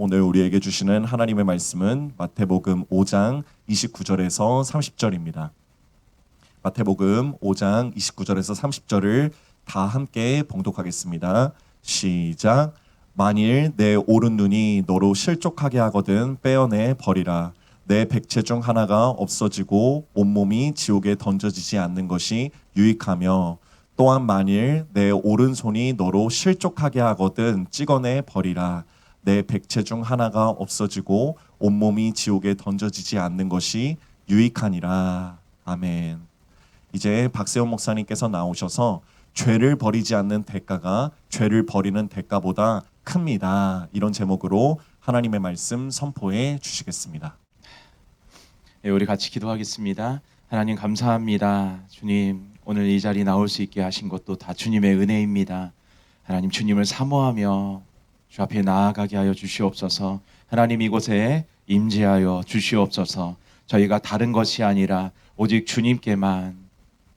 오늘 우리에게 주시는 하나님의 말씀은 마태복음 5장 29절에서 30절입니다. 마태복음 5장 29절에서 30절을 다 함께 봉독하겠습니다. 시작. 만일 내 오른 눈이 너로 실족하게 하거든 빼어내 버리라. 내 백체 중 하나가 없어지고 온몸이 지옥에 던져지지 않는 것이 유익하며, 또한 만일 내 오른손이 너로 실족하게 하거든 찍어내 버리라. 내 백체 중 하나가 없어지고 온몸이 지옥에 던져지지 않는 것이 유익하니라. 아멘. 이제 박세훈 목사님께서 나오셔서 죄를 버리지 않는 대가가 죄를 버리는 대가보다 큽니다, 이런 제목으로 하나님의 말씀 선포해 주시겠습니다. 네, 우리 같이 기도하겠습니다. 하나님 감사합니다. 주님, 오늘 이 자리 나올 수 있게 하신 것도 다 주님의 은혜입니다. 하나님, 주님을 사모하며 주 앞에 나아가게 하여 주시옵소서. 하나님, 이곳에 임재하여 주시옵소서. 저희가 다른 것이 아니라 오직 주님께만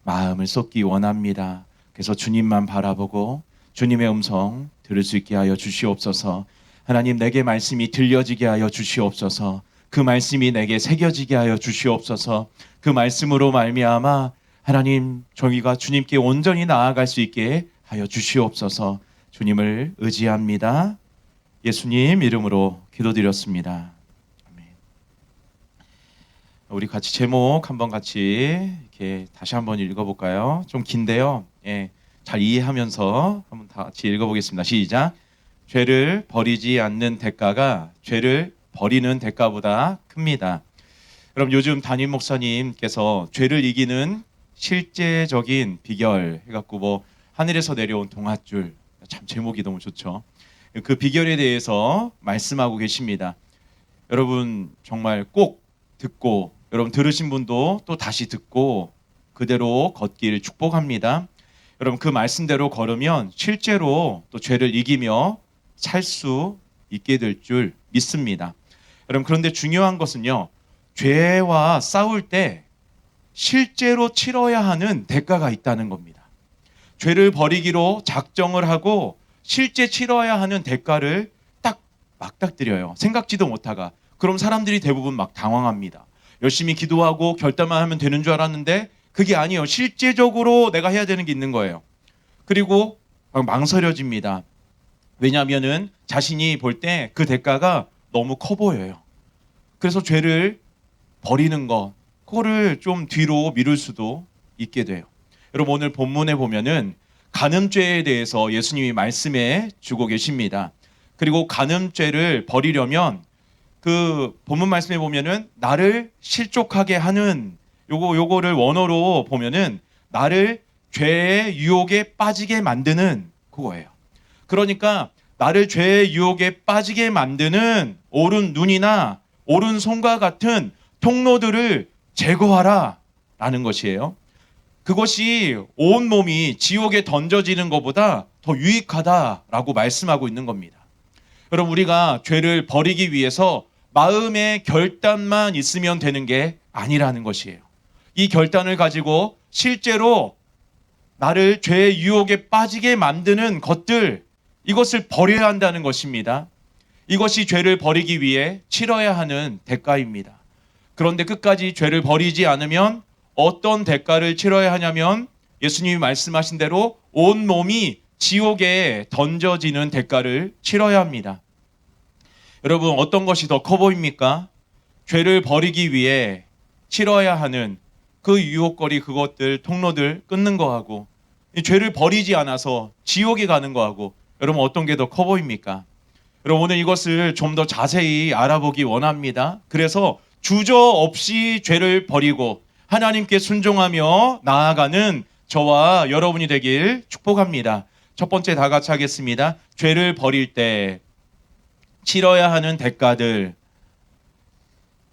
마음을 쏟기 원합니다. 그래서 주님만 바라보고 주님의 음성 들을 수 있게 하여 주시옵소서. 하나님, 내게 말씀이 들려지게 하여 주시옵소서. 그 말씀이 내게 새겨지게 하여 주시옵소서. 그 말씀으로 말미암아 하나님, 저희가 주님께 온전히 나아갈 수 있게 하여 주시옵소서. 주님을 의지합니다. 예수님 이름으로 기도드렸습니다. 아멘. 우리 같이 제목 한번 같이 이렇게 다시 한번 읽어볼까요? 좀 긴데요. 잘 이해하면서 한번 다 같이 읽어보겠습니다. 시작. 죄를 버리지 않는 대가가 죄를 버리는 대가보다 큽니다. 그럼 요즘 담임 목사님께서 죄를 이기는 실제적인 비결 해갖고 뭐 하늘에서 내려온 동아줄, 참 제목이 너무 좋죠. 그 비결에 대해서 말씀하고 계십니다. 여러분 정말 꼭 듣고, 여러분 들으신 분도 또 다시 듣고 그대로 걷길 축복합니다. 여러분 그 말씀대로 걸으면 실제로 또 죄를 이기며 살 수 있게 될 줄 믿습니다. 여러분 그런데 중요한 것은요, 죄와 싸울 때 실제로 치러야 하는 대가가 있다는 겁니다. 죄를 버리기로 작정을 하고 실제 치러야 하는 대가를 딱 맞닥뜨려요. 생각지도 못하가. 그럼 사람들이 대부분 막 당황합니다. 열심히 기도하고 결단만 하면 되는 줄 알았는데 그게 아니에요. 실제적으로 내가 해야 되는 게 있는 거예요. 그리고 막 망설여집니다. 왜냐하면은 자신이 볼 때 그 대가가 너무 커 보여요. 그래서 죄를 버리는 것, 그거를 좀 뒤로 미룰 수도 있게 돼요. 여러분 오늘 본문에 보면은 간음죄에 대해서 예수님이 말씀해 주고 계십니다. 그리고 간음죄를 버리려면 그 본문 말씀에 보면은 나를 실족하게 하는 요거를 원어로 보면은 나를 죄의 유혹에 빠지게 만드는 그거예요. 그러니까 나를 죄의 유혹에 빠지게 만드는 오른 눈이나 오른 손과 같은 통로들을 제거하라 라는 것이에요. 그것이 온 몸이 지옥에 던져지는 것보다 더 유익하다라고 말씀하고 있는 겁니다. 여러분 우리가 죄를 버리기 위해서 마음의 결단만 있으면 되는 게 아니라는 것이에요. 이 결단을 가지고 실제로 나를 죄의 유혹에 빠지게 만드는 것들, 이것을 버려야 한다는 것입니다. 이것이 죄를 버리기 위해 치러야 하는 대가입니다. 그런데 끝까지 죄를 버리지 않으면 어떤 대가를 치러야 하냐면 예수님이 말씀하신 대로 온 몸이 지옥에 던져지는 대가를 치러야 합니다. 여러분 어떤 것이 더 커 보입니까? 죄를 버리기 위해 치러야 하는 그 유혹거리, 그것들, 통로들 끊는 거하고 죄를 버리지 않아서 지옥에 가는 거하고 여러분 어떤 게 더 커 보입니까? 여러분 오늘 이것을 좀 더 자세히 알아보기 원합니다. 그래서 주저없이 죄를 버리고 하나님께 순종하며 나아가는 저와 여러분이 되길 축복합니다. 첫 번째 다 같이 하겠습니다. 죄를 버릴 때 치러야 하는 대가들.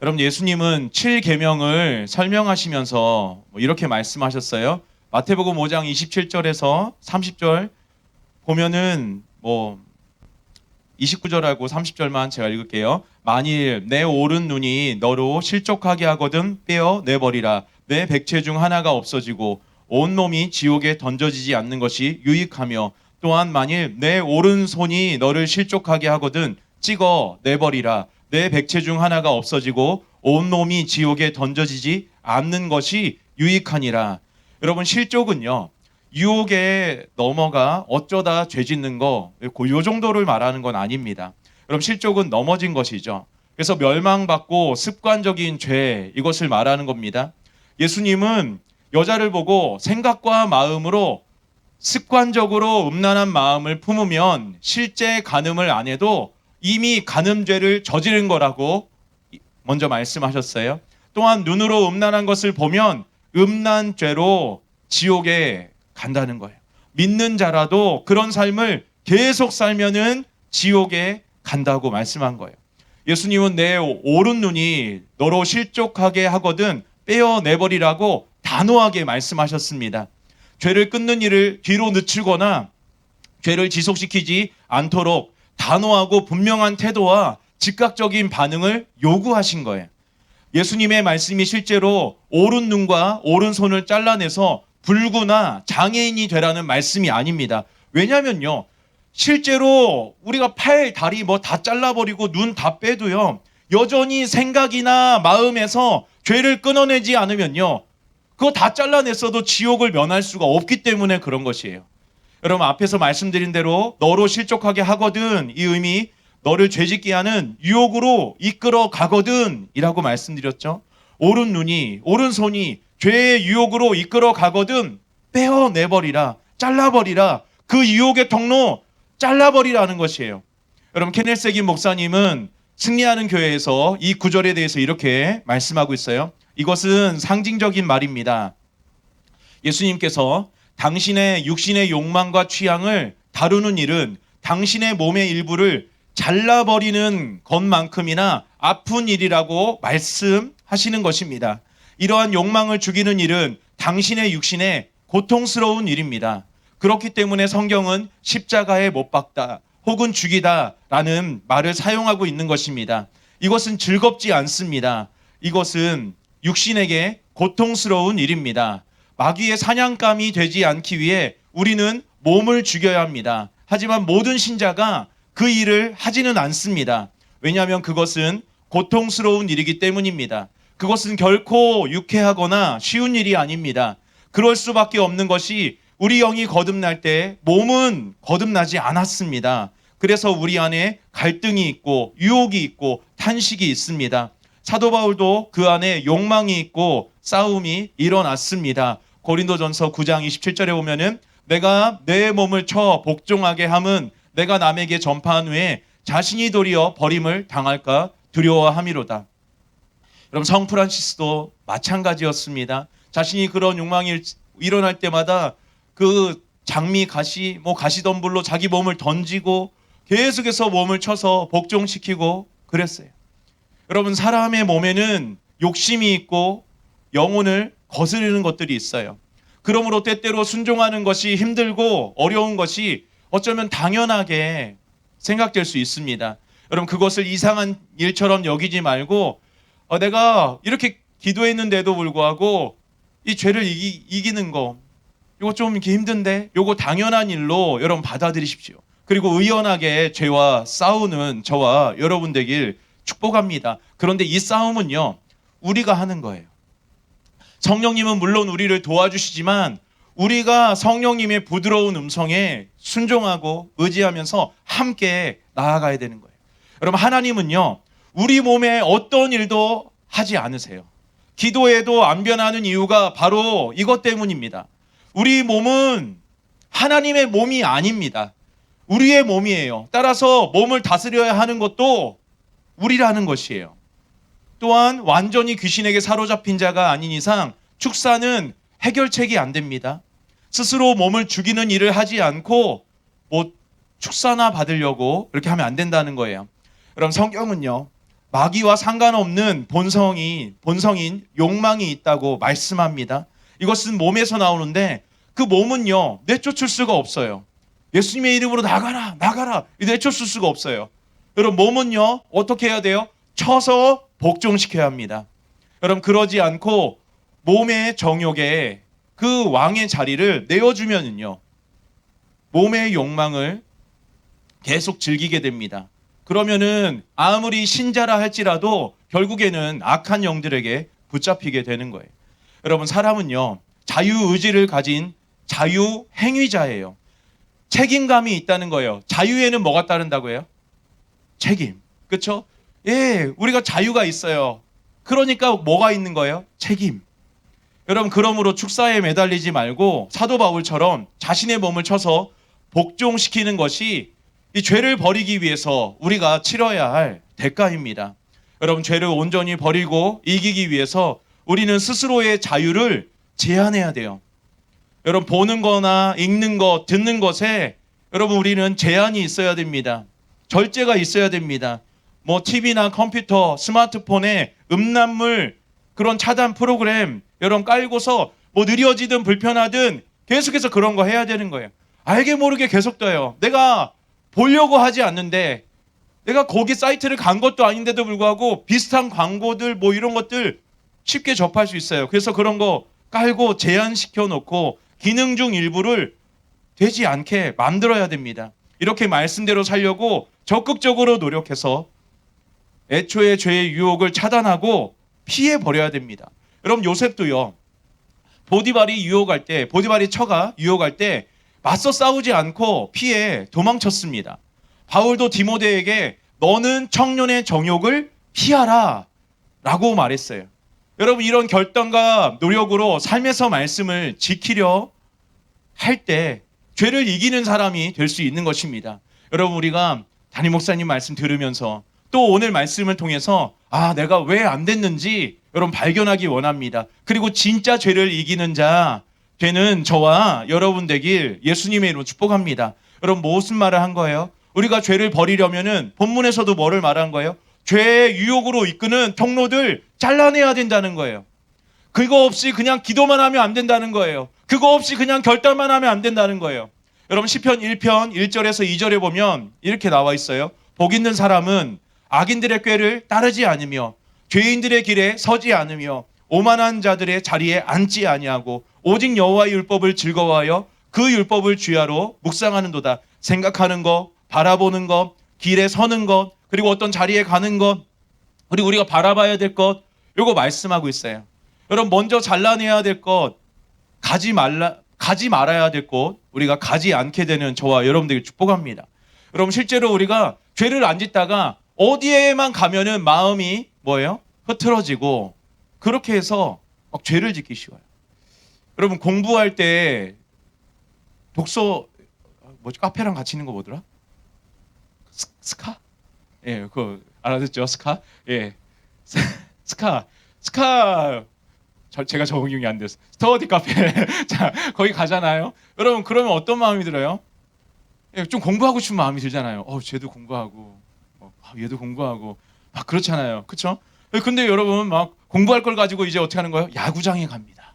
여러분 예수님은 7계명을 설명하시면서 이렇게 말씀하셨어요. 마태복음 5장 27절에서 30절 보면은 29절하고 30절만 제가 읽을게요. 만일 내 오른 눈이 너로 실족하게 하거든 빼어 내버리라. 내 백체 중 하나가 없어지고 온몸이 지옥에 던져지지 않는 것이 유익하며, 또한 만일 내 오른손이 너를 실족하게 하거든 찍어 내버리라. 내 백체 중 하나가 없어지고 온몸이 지옥에 던져지지 않는 것이 유익하니라. 여러분, 실족은요, 유혹에 넘어가 어쩌다 죄 짓는 거, 요 정도를 말하는 건 아닙니다. 그럼 실족은 넘어진 것이죠. 그래서 멸망받고 습관적인 죄, 이것을 말하는 겁니다. 예수님은 여자를 보고 생각과 마음으로 습관적으로 음란한 마음을 품으면 실제 간음을 안 해도 이미 간음죄를 저지른 거라고 먼저 말씀하셨어요. 또한 눈으로 음란한 것을 보면 음란죄로 지옥에 간다는 거예요. 믿는 자라도 그런 삶을 계속 살면은 지옥에 간다고 말씀한 거예요. 예수님은 내 오른 눈이 너로 실족하게 하거든 떼어내버리라고 단호하게 말씀하셨습니다. 죄를 끊는 일을 뒤로 늦추거나 죄를 지속시키지 않도록 단호하고 분명한 태도와 즉각적인 반응을 요구하신 거예요. 예수님의 말씀이 실제로 오른 눈과 오른손을 잘라내서 불구나 장애인이 되라는 말씀이 아닙니다. 왜냐면요, 실제로 우리가 팔, 다리 뭐 다 잘라버리고 눈 다 빼도요, 여전히 생각이나 마음에서 죄를 끊어내지 않으면요, 그거 다 잘라냈어도 지옥을 면할 수가 없기 때문에 그런 것이에요. 여러분, 앞에서 말씀드린 대로 너로 실족하게 하거든, 이 의미 너를 죄짓게 하는 유혹으로 이끌어 가거든 이라고 말씀드렸죠. 오른 눈이, 오른손이 죄의 유혹으로 이끌어 가거든 빼어내버리라, 잘라버리라, 그 유혹의 통로 잘라버리라는 것이에요. 여러분, 케넬 세긴 목사님은 승리하는 교회에서 이 구절에 대해서 이렇게 말씀하고 있어요. 이것은 상징적인 말입니다. 예수님께서 당신의 육신의 욕망과 취향을 다루는 일은 당신의 몸의 일부를 잘라버리는 것만큼이나 아픈 일이라고 말씀하시는 것입니다. 이러한 욕망을 죽이는 일은 당신의 육신에 고통스러운 일입니다. 그렇기 때문에 성경은 십자가에 못 박다 혹은 죽이다 라는 말을 사용하고 있는 것입니다. 이것은 즐겁지 않습니다. 이것은 육신에게 고통스러운 일입니다. 마귀의 사냥감이 되지 않기 위해 우리는 몸을 죽여야 합니다. 하지만 모든 신자가 그 일을 하지는 않습니다. 왜냐하면 그것은 고통스러운 일이기 때문입니다. 그것은 결코 유쾌하거나 쉬운 일이 아닙니다. 그럴 수밖에 없는 것이 우리 영이 거듭날 때 몸은 거듭나지 않았습니다. 그래서 우리 안에 갈등이 있고 유혹이 있고 탄식이 있습니다. 사도 바울도 그 안에 욕망이 있고 싸움이 일어났습니다. 고린도전서 9장 27절에 보면은 내가 내 몸을 쳐 복종하게 함은 내가 남에게 전파한 후에 자신이 도리어 버림을 당할까 두려워함이로다. 여러분, 성 프란시스도 마찬가지였습니다. 자신이 그런 욕망이 일어날 때마다 그 장미 가시, 가시덤불로 자기 몸을 던지고 계속해서 몸을 쳐서 복종시키고 그랬어요. 여러분, 사람의 몸에는 욕심이 있고 영혼을 거스르는 것들이 있어요. 그러므로 때때로 순종하는 것이 힘들고 어려운 것이 어쩌면 당연하게 생각될 수 있습니다. 여러분, 그것을 이상한 일처럼 여기지 말고 내가 이렇게 기도했는데도 불구하고 이 죄를 이기는 거, 이거 좀 이렇게 힘든데 이거 당연한 일로 여러분 받아들이십시오. 그리고 의연하게 죄와 싸우는 저와 여러분 되길 축복합니다. 그런데 이 싸움은요, 우리가 하는 거예요. 성령님은 물론 우리를 도와주시지만 우리가 성령님의 부드러운 음성에 순종하고 의지하면서 함께 나아가야 되는 거예요. 여러분, 하나님은요, 우리 몸에 어떤 일도 하지 않으세요. 기도해도 안 변하는 이유가 바로 이것 때문입니다. 우리 몸은 하나님의 몸이 아닙니다. 우리의 몸이에요. 따라서 몸을 다스려야 하는 것도 우리라는 것이에요. 또한 완전히 귀신에게 사로잡힌 자가 아닌 이상 축사는 해결책이 안 됩니다. 스스로 몸을 죽이는 일을 하지 않고 축사나 받으려고 그렇게 하면 안 된다는 거예요. 그럼 성경은요, 마귀와 상관없는 본성인 욕망이 있다고 말씀합니다. 이것은 몸에서 나오는데 그 몸은요, 내쫓을 수가 없어요. 예수님의 이름으로 나가라 내쫓을 수가 없어요. 여러분, 몸은요, 어떻게 해야 돼요? 쳐서 복종시켜야 합니다. 여러분, 그러지 않고 몸의 정욕에 그 왕의 자리를 내어주면은요, 몸의 욕망을 계속 즐기게 됩니다. 그러면은 아무리 신자라 할지라도 결국에는 악한 영들에게 붙잡히게 되는 거예요. 여러분, 사람은요, 자유의지를 가진 자유행위자예요. 책임감이 있다는 거예요. 자유에는 뭐가 따른다고 해요? 책임. 그렇죠? 예, 우리가 자유가 있어요. 그러니까 뭐가 있는 거예요? 책임. 여러분, 그러므로 축사에 매달리지 말고 사도 바울처럼 자신의 몸을 쳐서 복종시키는 것이 이 죄를 버리기 위해서 우리가 치러야 할 대가입니다. 여러분, 죄를 온전히 버리고 이기기 위해서 우리는 스스로의 자유를 제한해야 돼요. 여러분, 보는 거나 읽는 것, 듣는 것에 여러분 우리는 제한이 있어야 됩니다. 절제가 있어야 됩니다. 뭐 TV나 컴퓨터, 스마트폰에 음란물 그런 차단 프로그램 여러분 깔고서 뭐 느려지든 불편하든 계속해서 그런 거 해야 되는 거예요. 알게 모르게 계속 떠요. 내가 보려고 하지 않는데 내가 거기 사이트를 간 것도 아닌데도 불구하고 비슷한 광고들 뭐 이런 것들 쉽게 접할 수 있어요. 그래서 그런 거 깔고 제한시켜 놓고 기능 중 일부를 되지 않게 만들어야 됩니다. 이렇게 말씀대로 살려고 적극적으로 노력해서 애초에 죄의 유혹을 차단하고 피해 버려야 됩니다. 여러분, 요셉도요. 보디발이 처가 유혹할 때 맞서 싸우지 않고 피해 도망쳤습니다. 바울도 디모데에게 너는 청년의 정욕을 피하라 라고 말했어요. 여러분, 이런 결단과 노력으로 삶에서 말씀을 지키려 할 때 죄를 이기는 사람이 될 수 있는 것입니다. 여러분, 우리가 담임 목사님 말씀 들으면서 또 오늘 말씀을 통해서 내가 왜 안 됐는지 여러분 발견하기 원합니다. 그리고 진짜 죄를 이기는 자 되는 저와 여러분 되길 예수님의 이름으로 축복합니다. 여러분, 무슨 말을 한 거예요? 우리가 죄를 버리려면은 본문에서도 뭐를 말한 거예요? 죄의 유혹으로 이끄는 통로들 잘라내야 된다는 거예요. 그거 없이 그냥 기도만 하면 안 된다는 거예요. 그거 없이 그냥 결단만 하면 안 된다는 거예요. 여러분, 시편 1편 1절에서 2절에 보면 이렇게 나와 있어요. 복 있는 사람은 악인들의 꾀를 따르지 않으며 죄인들의 길에 서지 않으며 오만한 자들의 자리에 앉지 아니하고 오직 여호와의 율법을 즐거워하여 그 율법을 주야로 묵상하는도다. 생각하는 것, 바라보는 것, 길에 서는 것, 그리고 어떤 자리에 가는 것, 그리고 우리가 바라봐야 될 것, 이거 말씀하고 있어요. 여러분, 먼저 잘라내야 될 것, 가지 말아야 될 것, 우리가 가지 않게 되는 저와 여러분들에게 축복합니다. 여러분, 실제로 우리가 죄를 안 짓다가 어디에만 가면은 마음이 뭐예요? 흐트러지고 그렇게 해서 막 죄를 짓기 쉬워요. 여러분, 공부할 때 카페랑 같이 있는 거 뭐더라? 스카? 예, 그거 알아듣죠? 스카? 예. 스카. 제가 적응이 안 됐어. 스터디 카페. 자, 거기 가잖아요. 여러분, 그러면 어떤 마음이 들어요? 예, 좀 공부하고 싶은 마음이 들잖아요. 쟤도 공부하고, 얘도 공부하고, 막 그렇잖아요. 그렇죠? 근데 여러분, 막 공부할 걸 가지고 이제 어떻게 하는 거예요? 야구장에 갑니다.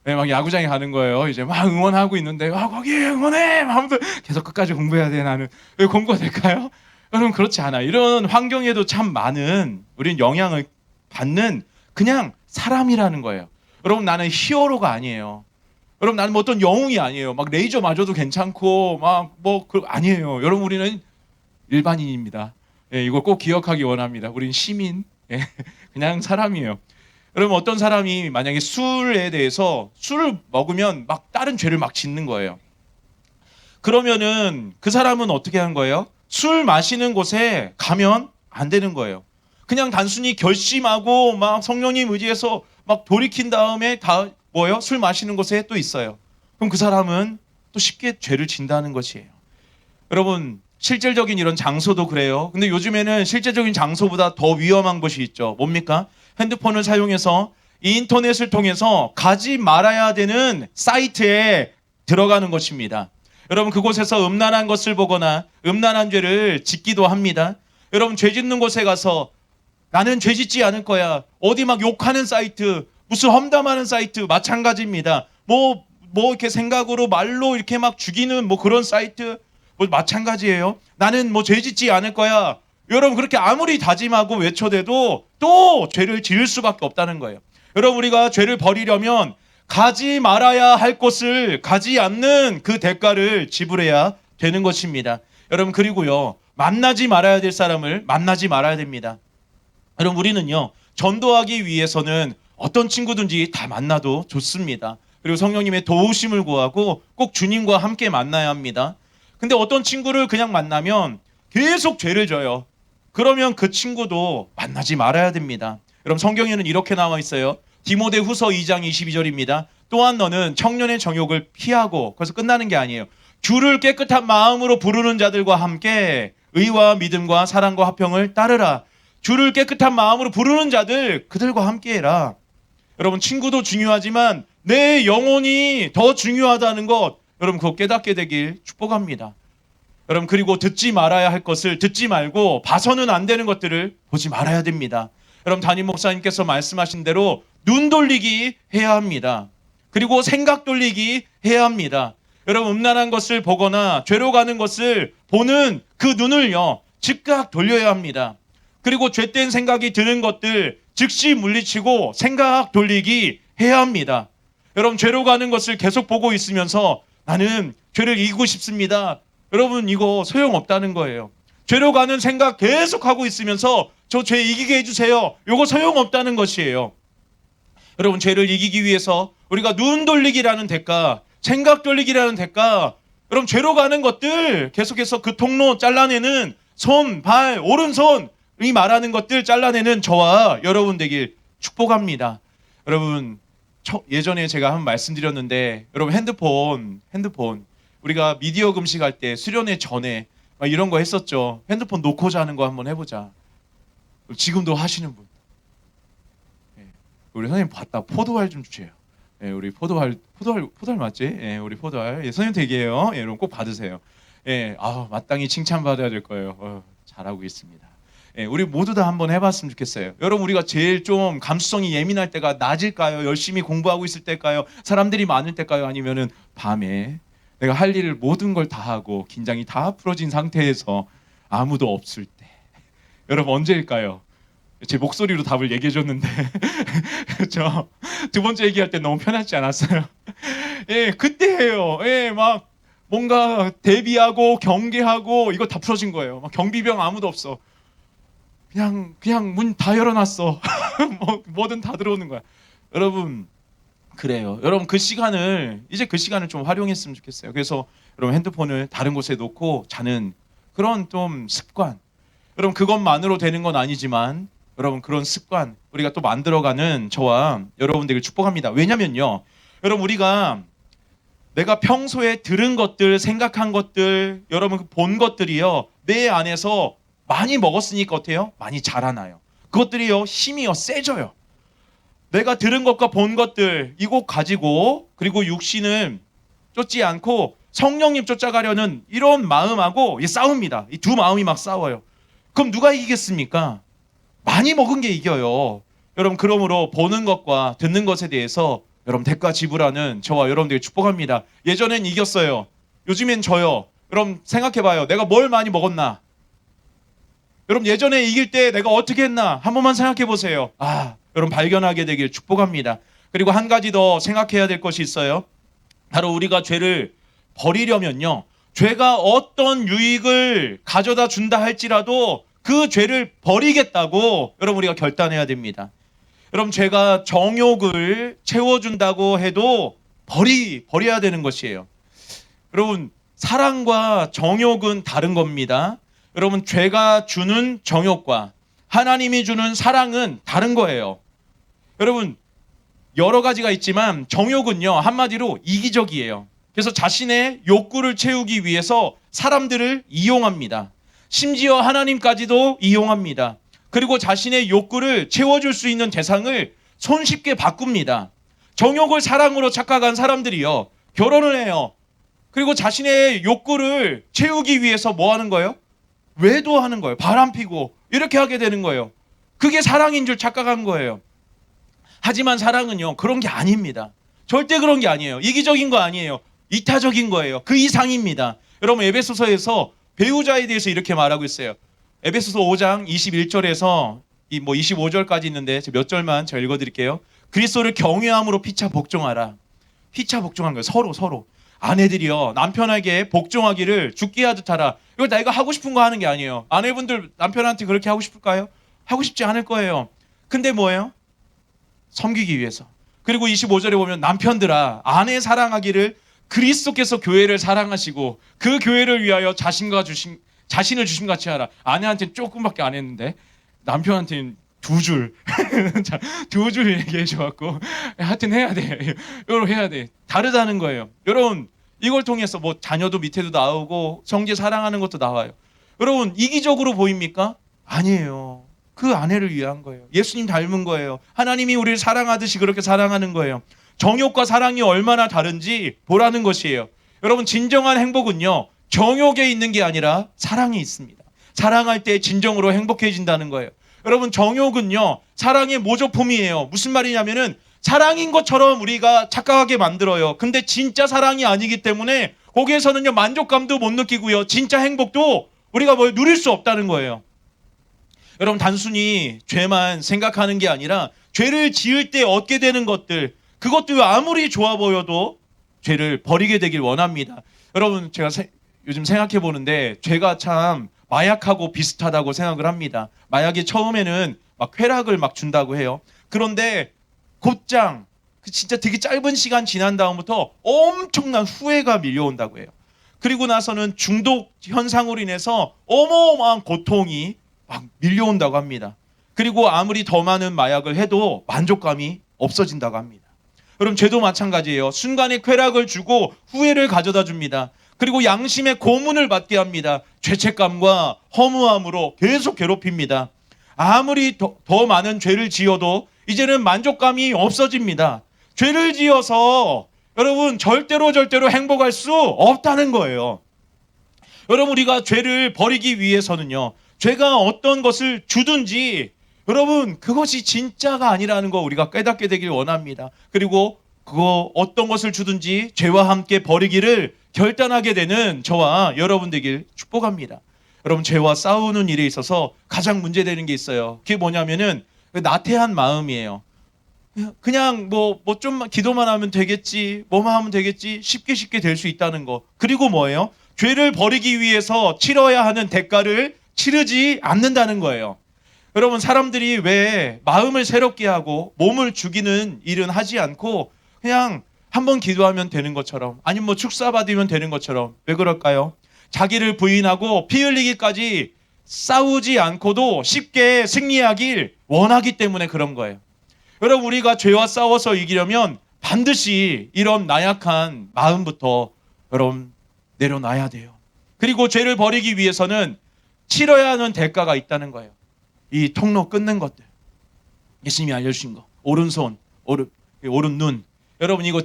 네, 막 야구장에 가는 거예요. 이제 막 응원하고 있는데, 거기 응원해! 하면서 계속 끝까지 공부해야 돼, 나는. 왜 공부가 될까요? 여러분, 그렇지 않아요. 이런 환경에도 참 많은, 우리는 영향을 받는 그냥 사람이라는 거예요. 여러분, 나는 히어로가 아니에요. 여러분, 나는 뭐 어떤 영웅이 아니에요. 막 레이저 맞아도 괜찮고, 아니에요. 여러분, 우리는 일반인입니다. 예, 이걸 꼭 기억하기 원합니다. 우리는 시민, 예, 그냥 사람이에요. 여러분, 어떤 사람이 만약에 술에 대해서 술을 먹으면 막 다른 죄를 막 짓는 거예요. 그러면은 그 사람은 어떻게 하는 거예요? 술 마시는 곳에 가면 안 되는 거예요. 그냥 단순히 결심하고 막 성령님 의지해서 막 돌이킨 다음에 술 마시는 곳에 또 있어요. 그럼 그 사람은 또 쉽게 죄를 진다는 것이에요. 여러분, 실질적인 이런 장소도 그래요. 근데 요즘에는 실제적인 장소보다 더 위험한 것이 있죠. 뭡니까? 핸드폰을 사용해서 인터넷을 통해서 가지 말아야 되는 사이트에 들어가는 것입니다. 여러분, 그곳에서 음란한 것을 보거나 음란한 죄를 짓기도 합니다. 여러분, 죄 짓는 곳에 가서 나는 죄 짓지 않을 거야. 어디 막 욕하는 사이트, 무슨 험담하는 사이트 마찬가지입니다. 뭐 이렇게 생각으로 말로 이렇게 막 죽이는 그런 사이트 마찬가지예요. 나는 죄 짓지 않을 거야. 여러분, 그렇게 아무리 다짐하고 외쳐대도 또 죄를 지을 수밖에 없다는 거예요. 여러분, 우리가 죄를 버리려면 가지 말아야 할 곳을 가지 않는 그 대가를 지불해야 되는 것입니다. 여러분, 그리고요, 만나지 말아야 될 사람을 만나지 말아야 됩니다. 여러분 우리는요 전도하기 위해서는 어떤 친구든지 다 만나도 좋습니다. 그리고 성령님의 도우심을 구하고 꼭 주님과 함께 만나야 합니다. 근데 어떤 친구를 그냥 만나면 계속 죄를 져요. 그러면 그 친구도 만나지 말아야 됩니다. 여러분 성경에는 이렇게 나와 있어요. 디모데후서 2장 22절입니다. 또한 너는 청년의 정욕을 피하고, 그래서 끝나는 게 아니에요. 주를 깨끗한 마음으로 부르는 자들과 함께 의와 믿음과 사랑과 화평을 따르라. 주를 깨끗한 마음으로 부르는 자들, 그들과 함께해라. 여러분 친구도 중요하지만 내 영혼이 더 중요하다는 것, 여러분 그거 깨닫게 되길 축복합니다. 여러분 그리고 듣지 말아야 할 것을 듣지 말고 봐서는 안 되는 것들을 보지 말아야 됩니다. 여러분 담임 목사님께서 말씀하신 대로 눈 돌리기 해야 합니다. 그리고 생각 돌리기 해야 합니다. 여러분 음란한 것을 보거나 죄로 가는 것을 보는 그 눈을요 즉각 돌려야 합니다. 그리고 죄된 생각이 드는 것들 즉시 물리치고 생각 돌리기 해야 합니다. 여러분 죄로 가는 것을 계속 보고 있으면서 나는 죄를 이기고 싶습니다. 여러분 이거 소용없다는 거예요. 죄로 가는 생각 계속 하고 있으면서 저 죄 이기게 해주세요. 이거 소용없다는 것이에요. 여러분 죄를 이기기 위해서 우리가 눈 돌리기라는 대가, 생각 돌리기라는 대가, 여러분 죄로 가는 것들 계속해서 그 통로 잘라내는 손, 발, 오른손 이 말하는 것들 잘라내는 저와 여러분 되길 축복합니다. 여러분 예전에 제가 한번 말씀드렸는데 여러분 핸드폰 우리가 미디어 금식할 때 수련회 전에 막 이런 거 했었죠. 핸드폰 놓고 자는 거 한번 해보자. 지금도 하시는 분. 우리 선생님 봤다. 포도알 좀 주세요. 우리 포도알 맞지? 우리 포도알. 선생님 댁이에요. 여러분 꼭 받으세요. 마땅히 칭찬받아야 될 거예요. 잘하고 있습니다. 우리 모두 다 한번 해봤으면 좋겠어요. 여러분 우리가 제일 좀 감수성이 예민할 때가 낮일까요? 열심히 공부하고 있을 때일까요? 사람들이 많을 때일까요? 아니면은 밤에 내가 할 일을 모든 걸 다 하고 긴장이 다 풀어진 상태에서 아무도 없을 때. 여러분 언제일까요? 제 목소리로 답을 얘기해 줬는데 그렇죠? 두 번째 얘기할 때 너무 편하지 않았어요? 그때예요. 막 뭔가 대비하고 경계하고 이거 다 풀어진 거예요. 막 경비병 아무도 없어. 그냥 문 다 열어놨어. 뭐든 다 들어오는 거야. 여러분 그래요. 여러분 그 시간을 좀 활용했으면 좋겠어요. 그래서 여러분 핸드폰을 다른 곳에 놓고 자는 그런 좀 습관. 여러분 그것만으로 되는 건 아니지만 여러분 그런 습관 우리가 또 만들어가는 저와 여러분들을 축복합니다. 왜냐면요. 여러분 우리가 내가 평소에 들은 것들, 생각한 것들, 여러분 본 것들이요. 내 안에서 많이 먹었으니까 어때요? 많이 자라나요. 그것들이요. 힘이요. 세져요. 내가 들은 것과 본 것들 이거 가지고 그리고 육신을 쫓지 않고 성령님 쫓아가려는 이런 마음하고 싸웁니다. 이 두 마음이 막 싸워요. 그럼 누가 이기겠습니까? 많이 먹은 게 이겨요. 여러분 그러므로 보는 것과 듣는 것에 대해서 여러분 대가 지불하는 저와 여러분들 축복합니다. 예전엔 이겼어요. 요즘엔 져요. 여러분 생각해봐요. 내가 뭘 많이 먹었나? 여러분 예전에 이길 때 내가 어떻게 했나? 한 번만 생각해 보세요. 여러분 발견하게 되길 축복합니다. 그리고 한 가지 더 생각해야 될 것이 있어요. 바로 우리가 죄를 버리려면요. 죄가 어떤 유익을 가져다 준다 할지라도 그 죄를 버리겠다고 여러분 우리가 결단해야 됩니다. 여러분 죄가 정욕을 채워준다고 해도 버려야 되는 것이에요. 여러분 사랑과 정욕은 다른 겁니다. 여러분 죄가 주는 정욕과 하나님이 주는 사랑은 다른 거예요. 여러분 여러 가지가 있지만 정욕은요 한마디로 이기적이에요. 그래서 자신의 욕구를 채우기 위해서 사람들을 이용합니다. 심지어 하나님까지도 이용합니다. 그리고 자신의 욕구를 채워줄 수 있는 대상을 손쉽게 바꿉니다. 정욕을 사랑으로 착각한 사람들이요 결혼을 해요. 그리고 자신의 욕구를 채우기 위해서 뭐 하는 거예요? 외도하는 거예요. 바람 피고 이렇게 하게 되는 거예요. 그게 사랑인 줄 착각한 거예요. 하지만 사랑은요 그런 게 아닙니다. 절대 그런 게 아니에요. 이기적인 거 아니에요. 이타적인 거예요. 그 이상입니다. 여러분 에베소서에서 배우자에 대해서 이렇게 말하고 있어요. 에베소서 5장 21절에서 25절까지 있는데 몇 절만 제가 읽어드릴게요. 그리스도를 경외함으로 피차 복종하라. 피차 복종한 거예요. 서로. 아내들이요 남편에게 복종하기를 죽게 하듯 하라. 이거 내가 하고 싶은 거 하는 게 아니에요. 아내분들 남편한테 그렇게 하고 싶을까요? 하고 싶지 않을 거예요. 근데 뭐예요? 섬기기 위해서. 그리고 25절에 보면 남편들아 아내 사랑하기를 그리스도께서 교회를 사랑하시고 그 교회를 위하여 자신을 주심 같이 하라. 아내한테는 조금밖에 안 했는데 남편한테는 두 줄, 두 줄 얘기해 줘갖고 하여튼 해야 돼. 이걸 해야 돼. 다르다는 거예요. 여러분 이걸 통해서 뭐 자녀도 밑에도 나오고 형제 사랑하는 것도 나와요. 여러분 이기적으로 보입니까? 아니에요. 그 아내를 위한 거예요. 예수님 닮은 거예요. 하나님이 우리를 사랑하듯이 그렇게 사랑하는 거예요. 정욕과 사랑이 얼마나 다른지 보라는 것이에요. 여러분 진정한 행복은요. 정욕에 있는 게 아니라 사랑에 있습니다. 사랑할 때 진정으로 행복해진다는 거예요. 여러분 정욕은요. 사랑의 모조품이에요. 무슨 말이냐면은 사랑인 것처럼 우리가 착각하게 만들어요. 근데 진짜 사랑이 아니기 때문에 거기에서는요. 만족감도 못 느끼고요. 진짜 행복도 우리가 뭘 누릴 수 없다는 거예요. 여러분 단순히 죄만 생각하는 게 아니라 죄를 지을 때 얻게 되는 것들 그것도 아무리 좋아 보여도 죄를 버리게 되길 원합니다. 여러분 제가 요즘 생각해 보는데 죄가 참 마약하고 비슷하다고 생각을 합니다. 마약이 처음에는 막 쾌락을 막 준다고 해요. 그런데 곧장 진짜 되게 짧은 시간 지난 다음부터 엄청난 후회가 밀려온다고 해요. 그리고 나서는 중독 현상으로 인해서 어마어마한 고통이 막 밀려온다고 합니다. 그리고 아무리 더 많은 마약을 해도 만족감이 없어진다고 합니다. 그럼 죄도 마찬가지예요. 순간의 쾌락을 주고 후회를 가져다 줍니다. 그리고 양심의 고문을 받게 합니다. 죄책감과 허무함으로 계속 괴롭힙니다. 아무리 더 많은 죄를 지어도 이제는 만족감이 없어집니다. 죄를 지어서 여러분 절대로 행복할 수 없다는 거예요. 여러분 우리가 죄를 버리기 위해서는요. 죄가 어떤 것을 주든지 여러분 그것이 진짜가 아니라는 거 우리가 깨닫게 되길 원합니다. 그리고 그거 어떤 것을 주든지 죄와 함께 버리기를 결단하게 되는 저와 여러분 되길 축복합니다. 여러분 죄와 싸우는 일에 있어서 가장 문제되는 게 있어요. 그게 뭐냐면은 나태한 마음이에요. 그냥 뭐 좀만 기도만 하면 되겠지, 뭐만 하면 되겠지, 쉽게 될 수 있다는 거. 그리고 뭐예요? 죄를 버리기 위해서 치러야 하는 대가를 치르지 않는다는 거예요. 여러분 사람들이 왜 마음을 새롭게 하고 몸을 죽이는 일은 하지 않고 그냥 한번 기도하면 되는 것처럼 아니면 뭐 축사 받으면 되는 것처럼 왜 그럴까요? 자기를 부인하고 피 흘리기까지 싸우지 않고도 쉽게 승리하길 원하기 때문에 그런 거예요. 여러분 우리가 죄와 싸워서 이기려면 반드시 이런 나약한 마음부터 여러분 내려놔야 돼요. 그리고 죄를 버리기 위해서는 치러야 하는 대가가 있다는 거예요. 이 통로 끊는 것들. 예수님이 알려주신 거. 오른손, 오른 눈. 여러분 이거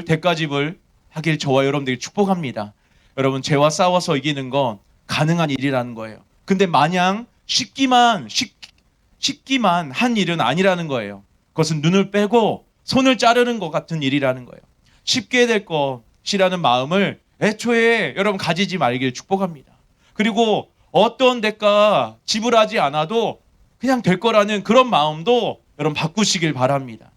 대가 지불 하길 저와 여러분들이 축복합니다. 여러분 죄와 싸워서 이기는 건 가능한 일이라는 거예요. 근데 마냥 쉽기만 한 일은 아니라는 거예요. 그것은 눈을 빼고 손을 자르는 것 같은 일이라는 거예요. 쉽게 될 것이라는 마음을 애초에 여러분 가지지 말길 축복합니다. 그리고 어떤 대가 지불하지 않아도 그냥 될 거라는 그런 마음도 여러분 바꾸시길 바랍니다.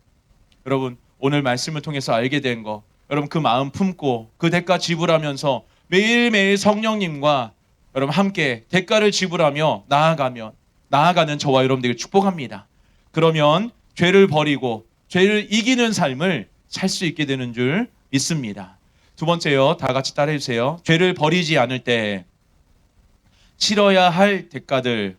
여러분 오늘 말씀을 통해서 알게 된 거 여러분 그 마음 품고 그 대가 지불하면서 매일매일 성령님과 여러분 함께 대가를 지불하며 나아가는 저와 여러분들을 축복합니다. 그러면 죄를 버리고 죄를 이기는 삶을 살 수 있게 되는 줄 믿습니다. 두 번째요. 다 같이 따라해 주세요. 죄를 버리지 않을 때 치러야 할 대가들.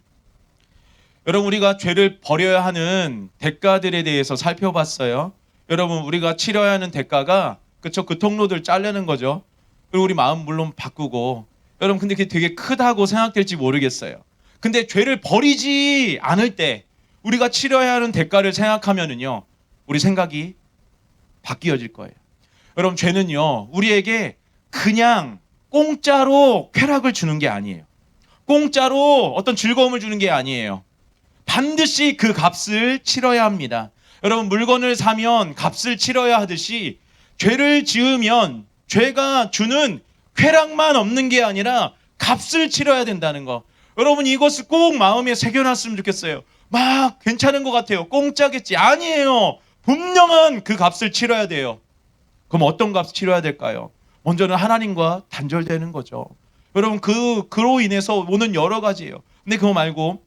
여러분 우리가 죄를 버려야 하는 대가들에 대해서 살펴봤어요. 여러분 우리가 치러야 하는 대가가 그쵸 그 통로들 자르는 거죠. 그리고 우리 마음 물론 바꾸고 여러분 근데 그게 되게 크다고 생각될지 모르겠어요. 근데 죄를 버리지 않을 때 우리가 치러야 하는 대가를 생각하면은요 우리 생각이 바뀌어질 거예요. 여러분 죄는요 우리에게 그냥 공짜로 쾌락을 주는 게 아니에요. 공짜로 어떤 즐거움을 주는 게 아니에요. 반드시 그 값을 치러야 합니다. 여러분 물건을 사면 값을 치러야 하듯이 죄를 지으면 죄가 주는 쾌락만 없는 게 아니라 값을 치러야 된다는 거. 여러분 이것을 꼭 마음에 새겨놨으면 좋겠어요. 막 괜찮은 것 같아요. 공짜겠지. 아니에요. 분명한 그 값을 치러야 돼요. 그럼 어떤 값을 치러야 될까요? 먼저는 하나님과 단절되는 거죠. 여러분 그로 인해서 오는 여러 가지예요. 근데 그거 말고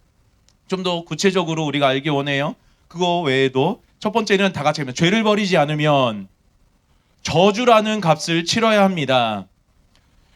좀 더 구체적으로 우리가 알기 원해요. 그거 외에도 첫 번째는 다 같이 하면 죄를 버리지 않으면 저주라는 값을 치러야 합니다.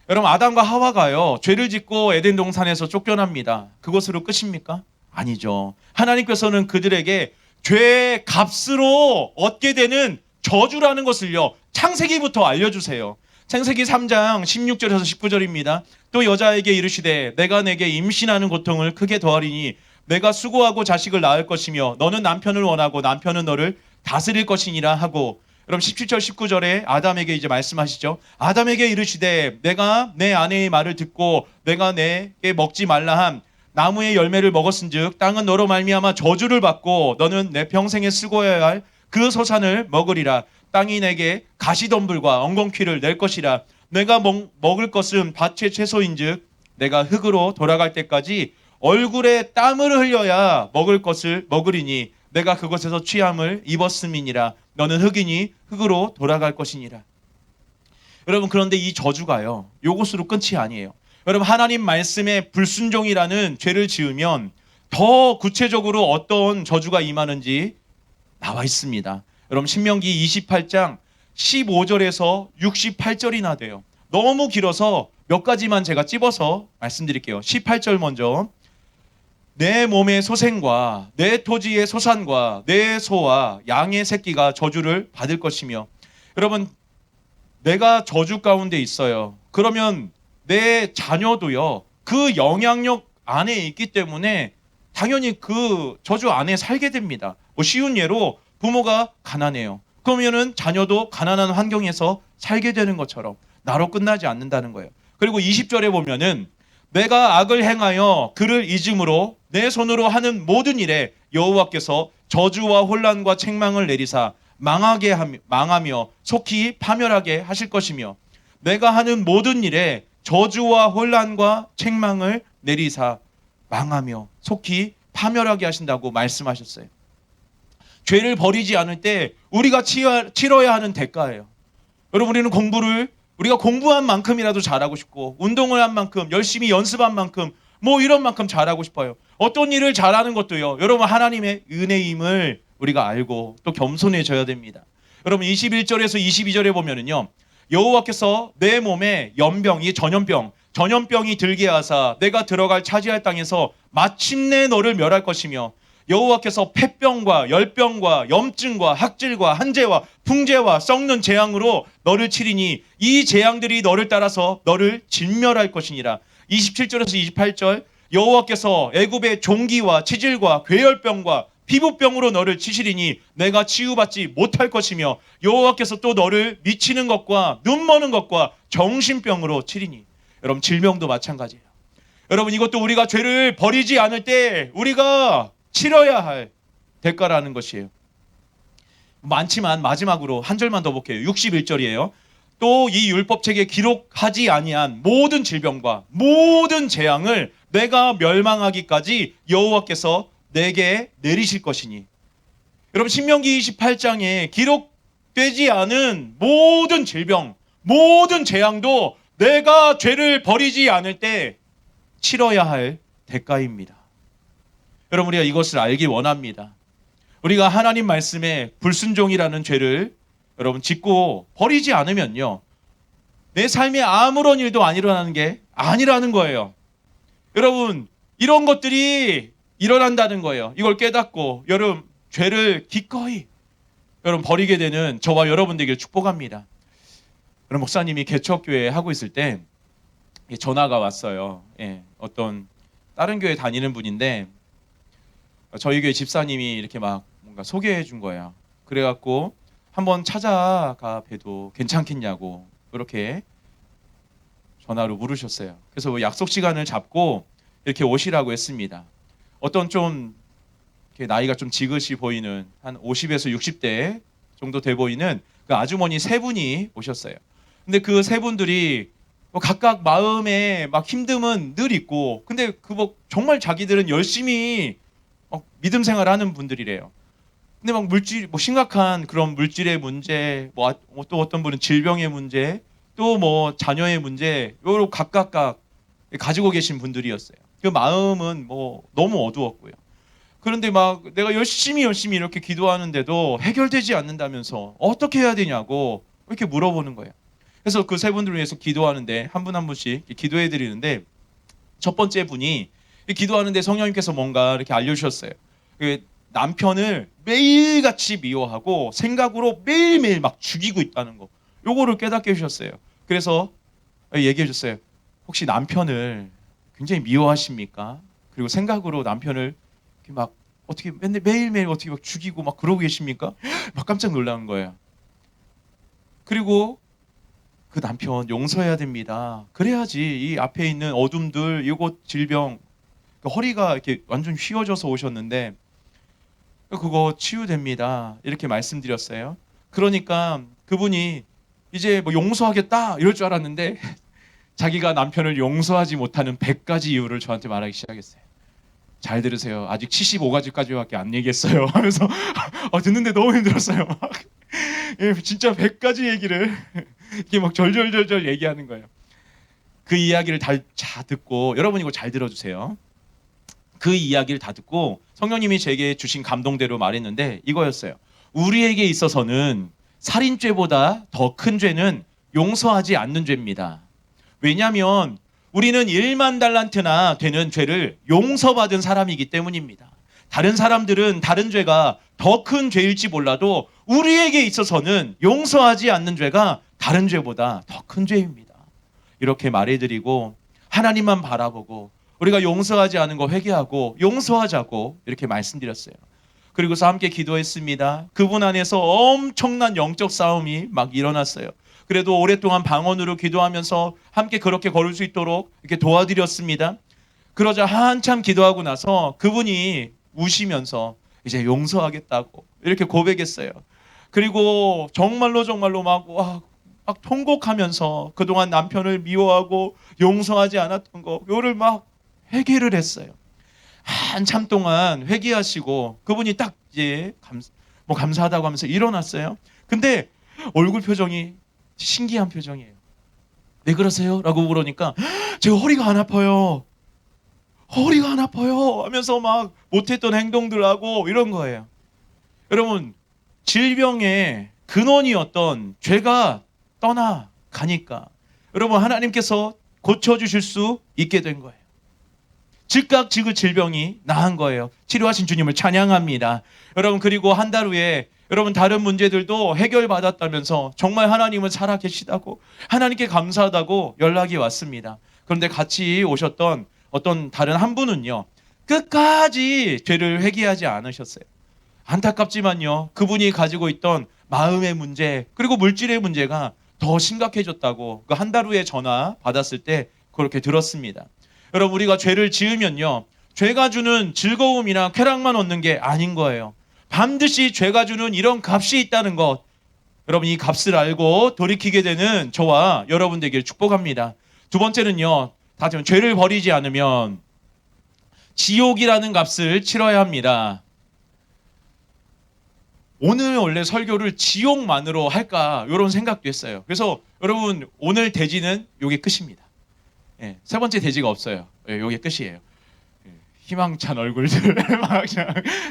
여러분 아담과 하와가요 죄를 짓고 에덴 동산에서 쫓겨납니다. 그것으로 끝입니까? 아니죠. 하나님께서는 그들에게 죄의 값으로 얻게 되는 저주라는 것을요 창세기부터 알려주세요. 창세기 3장 16절에서 19절입니다. 또 여자에게 이르시되 내가 내게 임신하는 고통을 크게 더하리니 내가 수고하고 자식을 낳을 것이며 너는 남편을 원하고 남편은 너를 다스릴 것이니라 하고, 그럼 17절 19절에 아담에게 이제 말씀하시죠. 아담에게 이르시되 내가 내 아내의 말을 듣고 내가 내게 먹지 말라 한 나무의 열매를 먹었은즉 땅은 너로 말미암아 저주를 받고 너는 내 평생에 쓰고야 할 그 소산을 먹으리라. 땅이 내게 가시덤불과 엉겅퀴를 낼 것이라. 내가 먹을 것은 밭의 채소인즉 내가 흙으로 돌아갈 때까지 얼굴에 땀을 흘려야 먹을 것을 먹으리니 내가 그것에서 취함을 입었음이니라. 너는 흙이니 흙으로 돌아갈 것이니라. 여러분 그런데 이 저주가요 요것으로 끝이 아니에요. 여러분 하나님 말씀에 불순종이라는 죄를 지으면 더 구체적으로 어떤 저주가 임하는지 나와 있습니다. 여러분 신명기 28장 15절에서 68절이나 돼요. 너무 길어서 몇 가지만 제가 찝어서 말씀드릴게요. 18절 먼저. 내 몸의 소생과 내 토지의 소산과 내 소와 양의 새끼가 저주를 받을 것이며, 여러분 내가 저주 가운데 있어요. 그러면 내 자녀도요 그 영향력 안에 있기 때문에 당연히 그 저주 안에 살게 됩니다. 뭐 쉬운 예로 부모가 가난해요. 그러면은 자녀도 가난한 환경에서 살게 되는 것처럼 나로 끝나지 않는다는 거예요. 그리고 20절에 보면은 내가 악을 행하여 그를 잊음으로 내 손으로 하는 모든 일에 여호와께서 저주와 혼란과 책망을 내리사 망하며 속히 파멸하게 하실 것이며, 내가 하는 모든 일에 저주와 혼란과 책망을 내리사 망하며 속히 파멸하게 하신다고 말씀하셨어요. 죄를 버리지 않을 때 우리가 치러야 하는 대가예요. 여러분 우리는 우리가 공부한 만큼이라도 잘하고 싶고 운동을 한 만큼 열심히 연습한 만큼 뭐 이런 만큼 잘하고 싶어요. 어떤 일을 잘하는 것도요 여러분 하나님의 은혜임을 우리가 알고 또 겸손해져야 됩니다. 여러분 21절에서 22절에 보면은요 여호와께서 내 몸에 연병, 이 전염병이 들게 하사 내가 들어갈 차지할 땅에서 마침내 너를 멸할 것이며, 여호와께서 폐병과 열병과 염증과 학질과 한재와 풍재와 썩는 재앙으로 너를 치리니 이 재앙들이 너를 따라서 너를 진멸할 것이니라. 27절에서 28절 여호와께서 애굽의 종기와 치질과 괴열병과 피부병으로 너를 치시리니 내가 치유받지 못할 것이며, 여호와께서 또 너를 미치는 것과 눈머는 것과 정신병으로 치리니. 여러분 질병도 마찬가지예요. 여러분 이것도 우리가 죄를 버리지 않을 때 우리가 치러야 할 대가라는 것이에요. 많지만 마지막으로 한 절만 더 볼게요. 61절이에요. 또 이 율법책에 기록하지 아니한 모든 질병과 모든 재앙을 내가 멸망하기까지 여호와께서 내게 내리실 것이니. 여러분 신명기 28장에 기록되지 않은 모든 질병, 모든 재앙도 내가 죄를 버리지 않을 때 치러야 할 대가입니다. 여러분 우리가 이것을 알기 원합니다. 우리가 하나님 말씀에 불순종이라는 죄를 여러분 짓고 버리지 않으면요 내 삶에 아무런 일도 안 일어나는 게 아니라는 거예요. 여러분 이런 것들이 일어난다는 거예요. 이걸 깨닫고 여러분 죄를 기꺼이 여러분 버리게 되는 저와 여러분들에게 축복합니다. 여러분 목사님이 개척교회 하고 있을 때 전화가 왔어요. 어떤 다른 교회 다니는 분인데 저희 교회 집사님이 이렇게 막 뭔가 소개해 준 거예요. 그래갖고 한번 찾아가 봬도 괜찮겠냐고 그렇게 전화로 물으셨어요. 그래서 뭐 약속 시간을 잡고 이렇게 오시라고 했습니다. 어떤 좀 이렇게 나이가 좀 지긋이 보이는 한 50에서 60대 정도 돼 보이는 그 아주머니 세 분이 오셨어요. 근데 그 세 분들이 각각 마음에 막 힘듦은 늘 있고, 근데 뭐 정말 자기들은 열심히 믿음 생활하는 분들이래요. 근데 막 심각한 그런 물질의 문제, 또 어떤 분은 질병의 문제, 또 뭐 자녀의 문제 요로 각각 가지고 계신 분들이었어요. 그 마음은 뭐 너무 어두웠고요. 그런데 막 내가 열심히 이렇게 기도하는데도 해결되지 않는다면서 어떻게 해야 되냐고 이렇게 물어보는 거예요. 그래서 그 세 분들을 위해서 기도하는데 한 분 한 분씩 기도해 드리는데 첫 번째 분이 기도하는데 성령님께서 뭔가 이렇게 알려주셨어요. 그 남편을 매일같이 미워하고 생각으로 매일매일 막 죽이고 있다는 거. 요거를 깨닫게 해주셨어요. 그래서 얘기해 줬어요. 혹시 남편을 굉장히 미워하십니까? 그리고 생각으로 남편을 이렇게 막 어떻게 맨날 매일매일 어떻게 막 죽이고 막 그러고 계십니까? 막 깜짝 놀라는 거예요. 그리고 그 남편 용서해야 됩니다. 그래야지 이 앞에 있는 어둠들, 이곳 질병, 그 허리가 이렇게 완전 휘어져서 오셨는데 그거 치유됩니다. 이렇게 말씀드렸어요. 그러니까 그분이 이제 뭐 용서하겠다 이럴 줄 알았는데 자기가 남편을 용서하지 못하는 100가지 이유를 저한테 말하기 시작했어요. 잘 들으세요. 아직 75가지까지밖에 안 얘기했어요. 하면서 듣는데 너무 힘들었어요. 예, 진짜 100가지 얘기를 이렇게 막 절절절절 얘기하는 거예요. 그 이야기를 다 듣고 여러분 이거 잘 들어주세요. 그 이야기를 다 듣고 성령님이 제게 주신 감동대로 말했는데 이거였어요. 우리에게 있어서는 살인죄보다 더 큰 죄는 용서하지 않는 죄입니다. 왜냐하면 우리는 1만 달란트나 되는 죄를 용서받은 사람이기 때문입니다. 다른 사람들은 다른 죄가 더 큰 죄일지 몰라도 우리에게 있어서는 용서하지 않는 죄가 다른 죄보다 더 큰 죄입니다. 이렇게 말해드리고 하나님만 바라보고 우리가 용서하지 않은 거 회개하고 용서하자고 이렇게 말씀드렸어요. 그리고서 함께 기도했습니다. 그분 안에서 엄청난 영적 싸움이 막 일어났어요. 그래도 오랫동안 방언으로 기도하면서 함께 그렇게 걸을 수 있도록 이렇게 도와드렸습니다. 그러자 한참 기도하고 나서 그분이 우시면서 이제 용서하겠다고 이렇게 고백했어요. 그리고 정말로 막 통곡하면서 그동안 남편을 미워하고 용서하지 않았던 거 요를 막 회개를 했어요. 한참 동안 회개하시고 그분이 딱 이제 감사하다고 하면서 일어났어요. 근데 얼굴 표정이 신기한 표정이에요. 왜 그러세요? 라고 물으니까 제가 허리가 안 아파요. 허리가 안 아파요 하면서 막 못했던 행동들 하고 이런 거예요. 여러분 질병의 근원이었던 죄가 떠나가니까 여러분 하나님께서 고쳐주실 수 있게 된 거예요. 즉각 그 질병이 나은 거예요. 치료하신 주님을 찬양합니다. 여러분 그리고 한 달 후에 여러분 다른 문제들도 해결받았다면서 정말 하나님은 살아계시다고 하나님께 감사하다고 연락이 왔습니다. 그런데 같이 오셨던 어떤 다른 한 분은요. 끝까지 죄를 회개하지 않으셨어요. 안타깝지만요. 그분이 가지고 있던 마음의 문제 그리고 물질의 문제가 더 심각해졌다고 그 한 달 후에 전화 받았을 때 그렇게 들었습니다. 여러분 우리가 죄를 지으면요. 죄가 주는 즐거움이나 쾌락만 얻는 게 아닌 거예요. 반드시 죄가 주는 이런 값이 있다는 것. 여러분 이 값을 알고 돌이키게 되는 저와 여러분 되길 축복합니다. 두 번째는요. 다시 죄를 버리지 않으면 지옥이라는 값을 치러야 합니다. 오늘 원래 설교를 지옥만으로 할까 이런 생각도 했어요. 그래서 여러분 오늘 대지는 요게 끝입니다. 예, 세 번째 대지가 없어요. 예, 요게 끝이에요. 예, 희망찬 얼굴들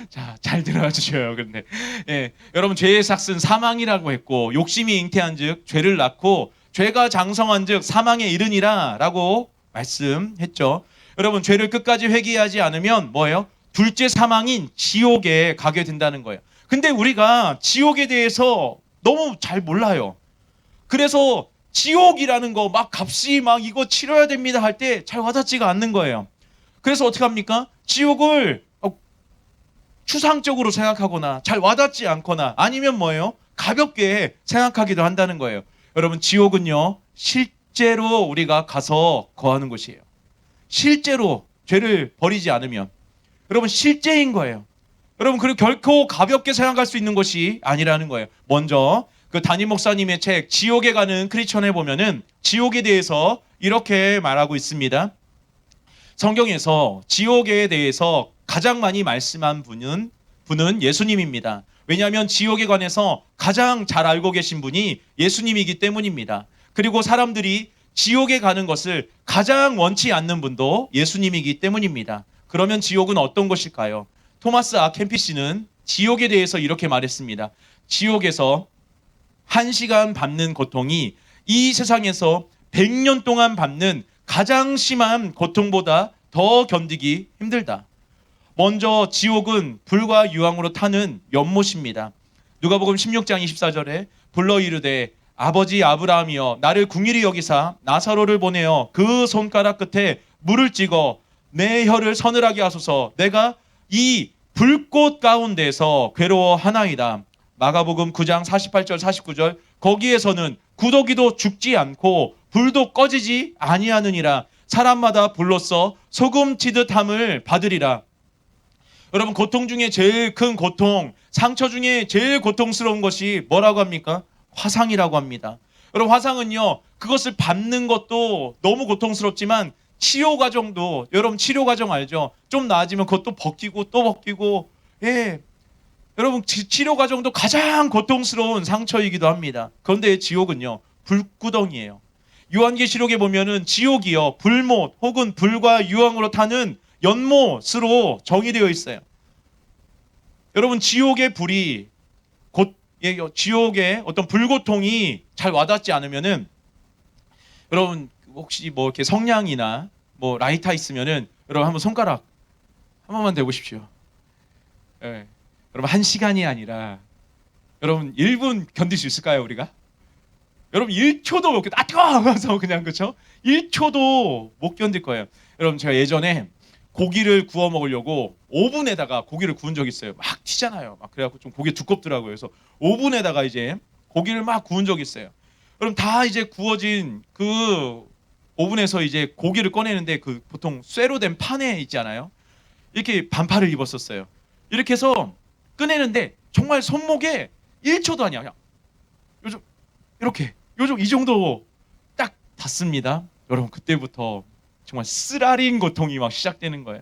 자, 잘 들어가 주셔요. 근데 예, 여러분 죄의 삭은 사망이라고 했고 욕심이 잉태한즉 죄를 낳고 죄가 장성한즉 사망에 이르니라라고 말씀했죠. 여러분 죄를 끝까지 회개하지 않으면 뭐예요? 둘째 사망인 지옥에 가게 된다는 거예요. 근데 우리가 지옥에 대해서 너무 잘 몰라요. 그래서 지옥이라는 거 막 값이 막 이거 치러야 됩니다 할 때 잘 와닿지가 않는 거예요. 그래서 어떻게 합니까? 지옥을 추상적으로 생각하거나 잘 와닿지 않거나 아니면 뭐예요? 가볍게 생각하기도 한다는 거예요. 여러분 지옥은요 실제로 우리가 가서 거하는 곳이에요. 실제로 죄를 버리지 않으면 여러분 실제인 거예요. 여러분 그리고 결코 가볍게 생각할 수 있는 것이 아니라는 거예요. 먼저 그 담임 목사님의 책 지옥에 가는 크리스천에 보면은 지옥에 대해서 이렇게 말하고 있습니다. 성경에서 지옥에 대해서 가장 많이 말씀한 분은 예수님입니다. 왜냐하면 지옥에 관해서 가장 잘 알고 계신 분이 예수님이기 때문입니다. 그리고 사람들이 지옥에 가는 것을 가장 원치 않는 분도 예수님이기 때문입니다. 그러면 지옥은 어떤 것일까요? 토마스 아 캠피시는 지옥에 대해서 이렇게 말했습니다. 지옥에서 1시간 받는 고통이 이 세상에서 100년 동안 받는 가장 심한 고통보다 더 견디기 힘들다. 먼저 지옥은 불과 유황으로 타는 연못입니다. 누가복음 16장 24절에 불러 이르되 아버지 아브라함이여 나를 궁일히 여기사 나사로를 보내어 그 손가락 끝에 물을 찍어 내 혀를 서늘하게 하소서 내가 이 불꽃 가운데서 괴로워하나이다. 마가복음 9장 48절 49절 거기에서는 구더기도 죽지 않고 불도 꺼지지 아니하느니라. 사람마다 불로써 소금 치듯 함을 받으리라. 여러분 고통 중에 제일 큰 고통, 상처 중에 제일 고통스러운 것이 뭐라고 합니까? 화상이라고 합니다. 여러분 화상은요 그것을 받는 것도 너무 고통스럽지만 치료 과정도 여러분 치료 과정 알죠? 좀 나아지면 그것도 벗기고 또 벗기고 예 여러분 치료 과정도 가장 고통스러운 상처이기도 합니다. 그런데 지옥은요 불구덩이에요. 요한계시록에 보면은 지옥이요 불못 혹은 불과 유황으로 타는 연못으로 정의되어 있어요. 여러분 지옥의 불이 지옥의 어떤 불고통이 잘 와닿지 않으면은 여러분 혹시 뭐 이렇게 성냥이나 뭐 라이터 있으면은 여러분 한번 손가락 한 번만 대보십시오. 예. 여러분 1시간이 아니라 여러분 1분 견딜 수 있을까요 우리가? 여러분 1초도 못 견뎌. 아 뜨거워 하면서 그냥 그렇죠? 1초도 못 견딜 거예요. 여러분 제가 예전에 고기를 구워 먹으려고 오븐에다가 고기를 구운 적이 있어요. 막 튀잖아요. 막 그래갖고 좀 고기 두껍더라고요. 그래서 오븐에다가 이제 고기를 막 구운 적이 있어요. 그럼 다 이제 구워진 그 오븐에서 이제 고기를 꺼내는데 그 보통 쇠로 된 판에 있잖아요. 이렇게 반팔을 입었었어요. 이렇게 해서 꺼내는데 정말 손목에 1초도 아니야. 그냥 요즘 이렇게 요즘 이 정도 딱 닿습니다. 여러분 그때부터 정말 쓰라린 고통이 막 시작되는 거예요.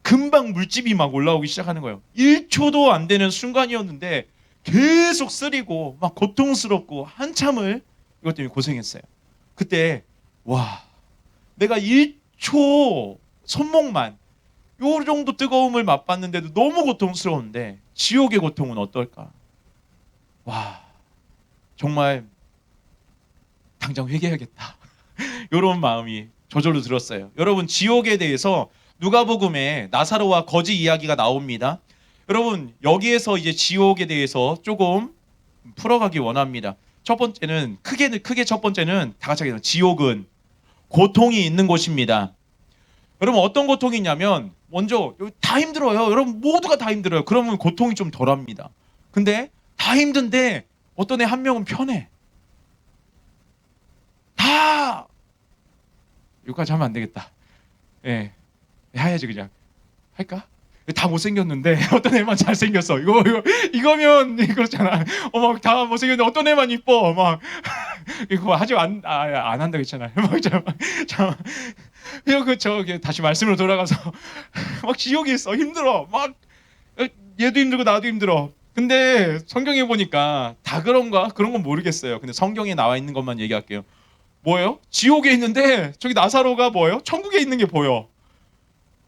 금방 물집이 막 올라오기 시작하는 거예요. 1초도 안 되는 순간이었는데 계속 쓰리고 막 고통스럽고 한참을 이것 때문에 고생했어요. 그때 와 내가 1초 손목만 요 정도 뜨거움을 맛봤는데도 너무 고통스러운데 지옥의 고통은 어떨까? 와 정말 당장 회개해야겠다. 이런 마음이 저절로 들었어요. 여러분 지옥에 대해서 누가복음에 나사로와 거지 이야기가 나옵니다. 여러분 여기에서 이제 지옥에 대해서 조금 풀어가기 원합니다. 첫 번째는 크게 첫 번째는 다 같이 하겠습니다. 지옥은 고통이 있는 곳입니다. 여러분 어떤 고통이 있냐면 먼저 여기 다 힘들어요. 여러분 모두가 다 힘들어요. 그러면 고통이 좀 덜합니다. 근데 다 힘든데 어떤 애 한 명은 편해. 다 여기까지 하면 안 되겠다. 예, 해야지 그냥 할까? 다 못생겼는데 어떤 애만 잘생겼어. 이거면 그렇잖아. 막 다 못생겼는데 어떤 애만 이뻐. 막 이거 하지만 안 한다 그랬잖아요. 참 이거 저기 다시 말씀으로 돌아가서 막 지옥에 있어 힘들어. 막 얘도 힘들고 나도 힘들어. 근데 성경에 보니까 다 그런가? 그런 건 모르겠어요. 근데 성경에 나와 있는 것만 얘기할게요. 뭐예요? 지옥에 있는데 저기 나사로가 뭐예요? 천국에 있는 게 보여.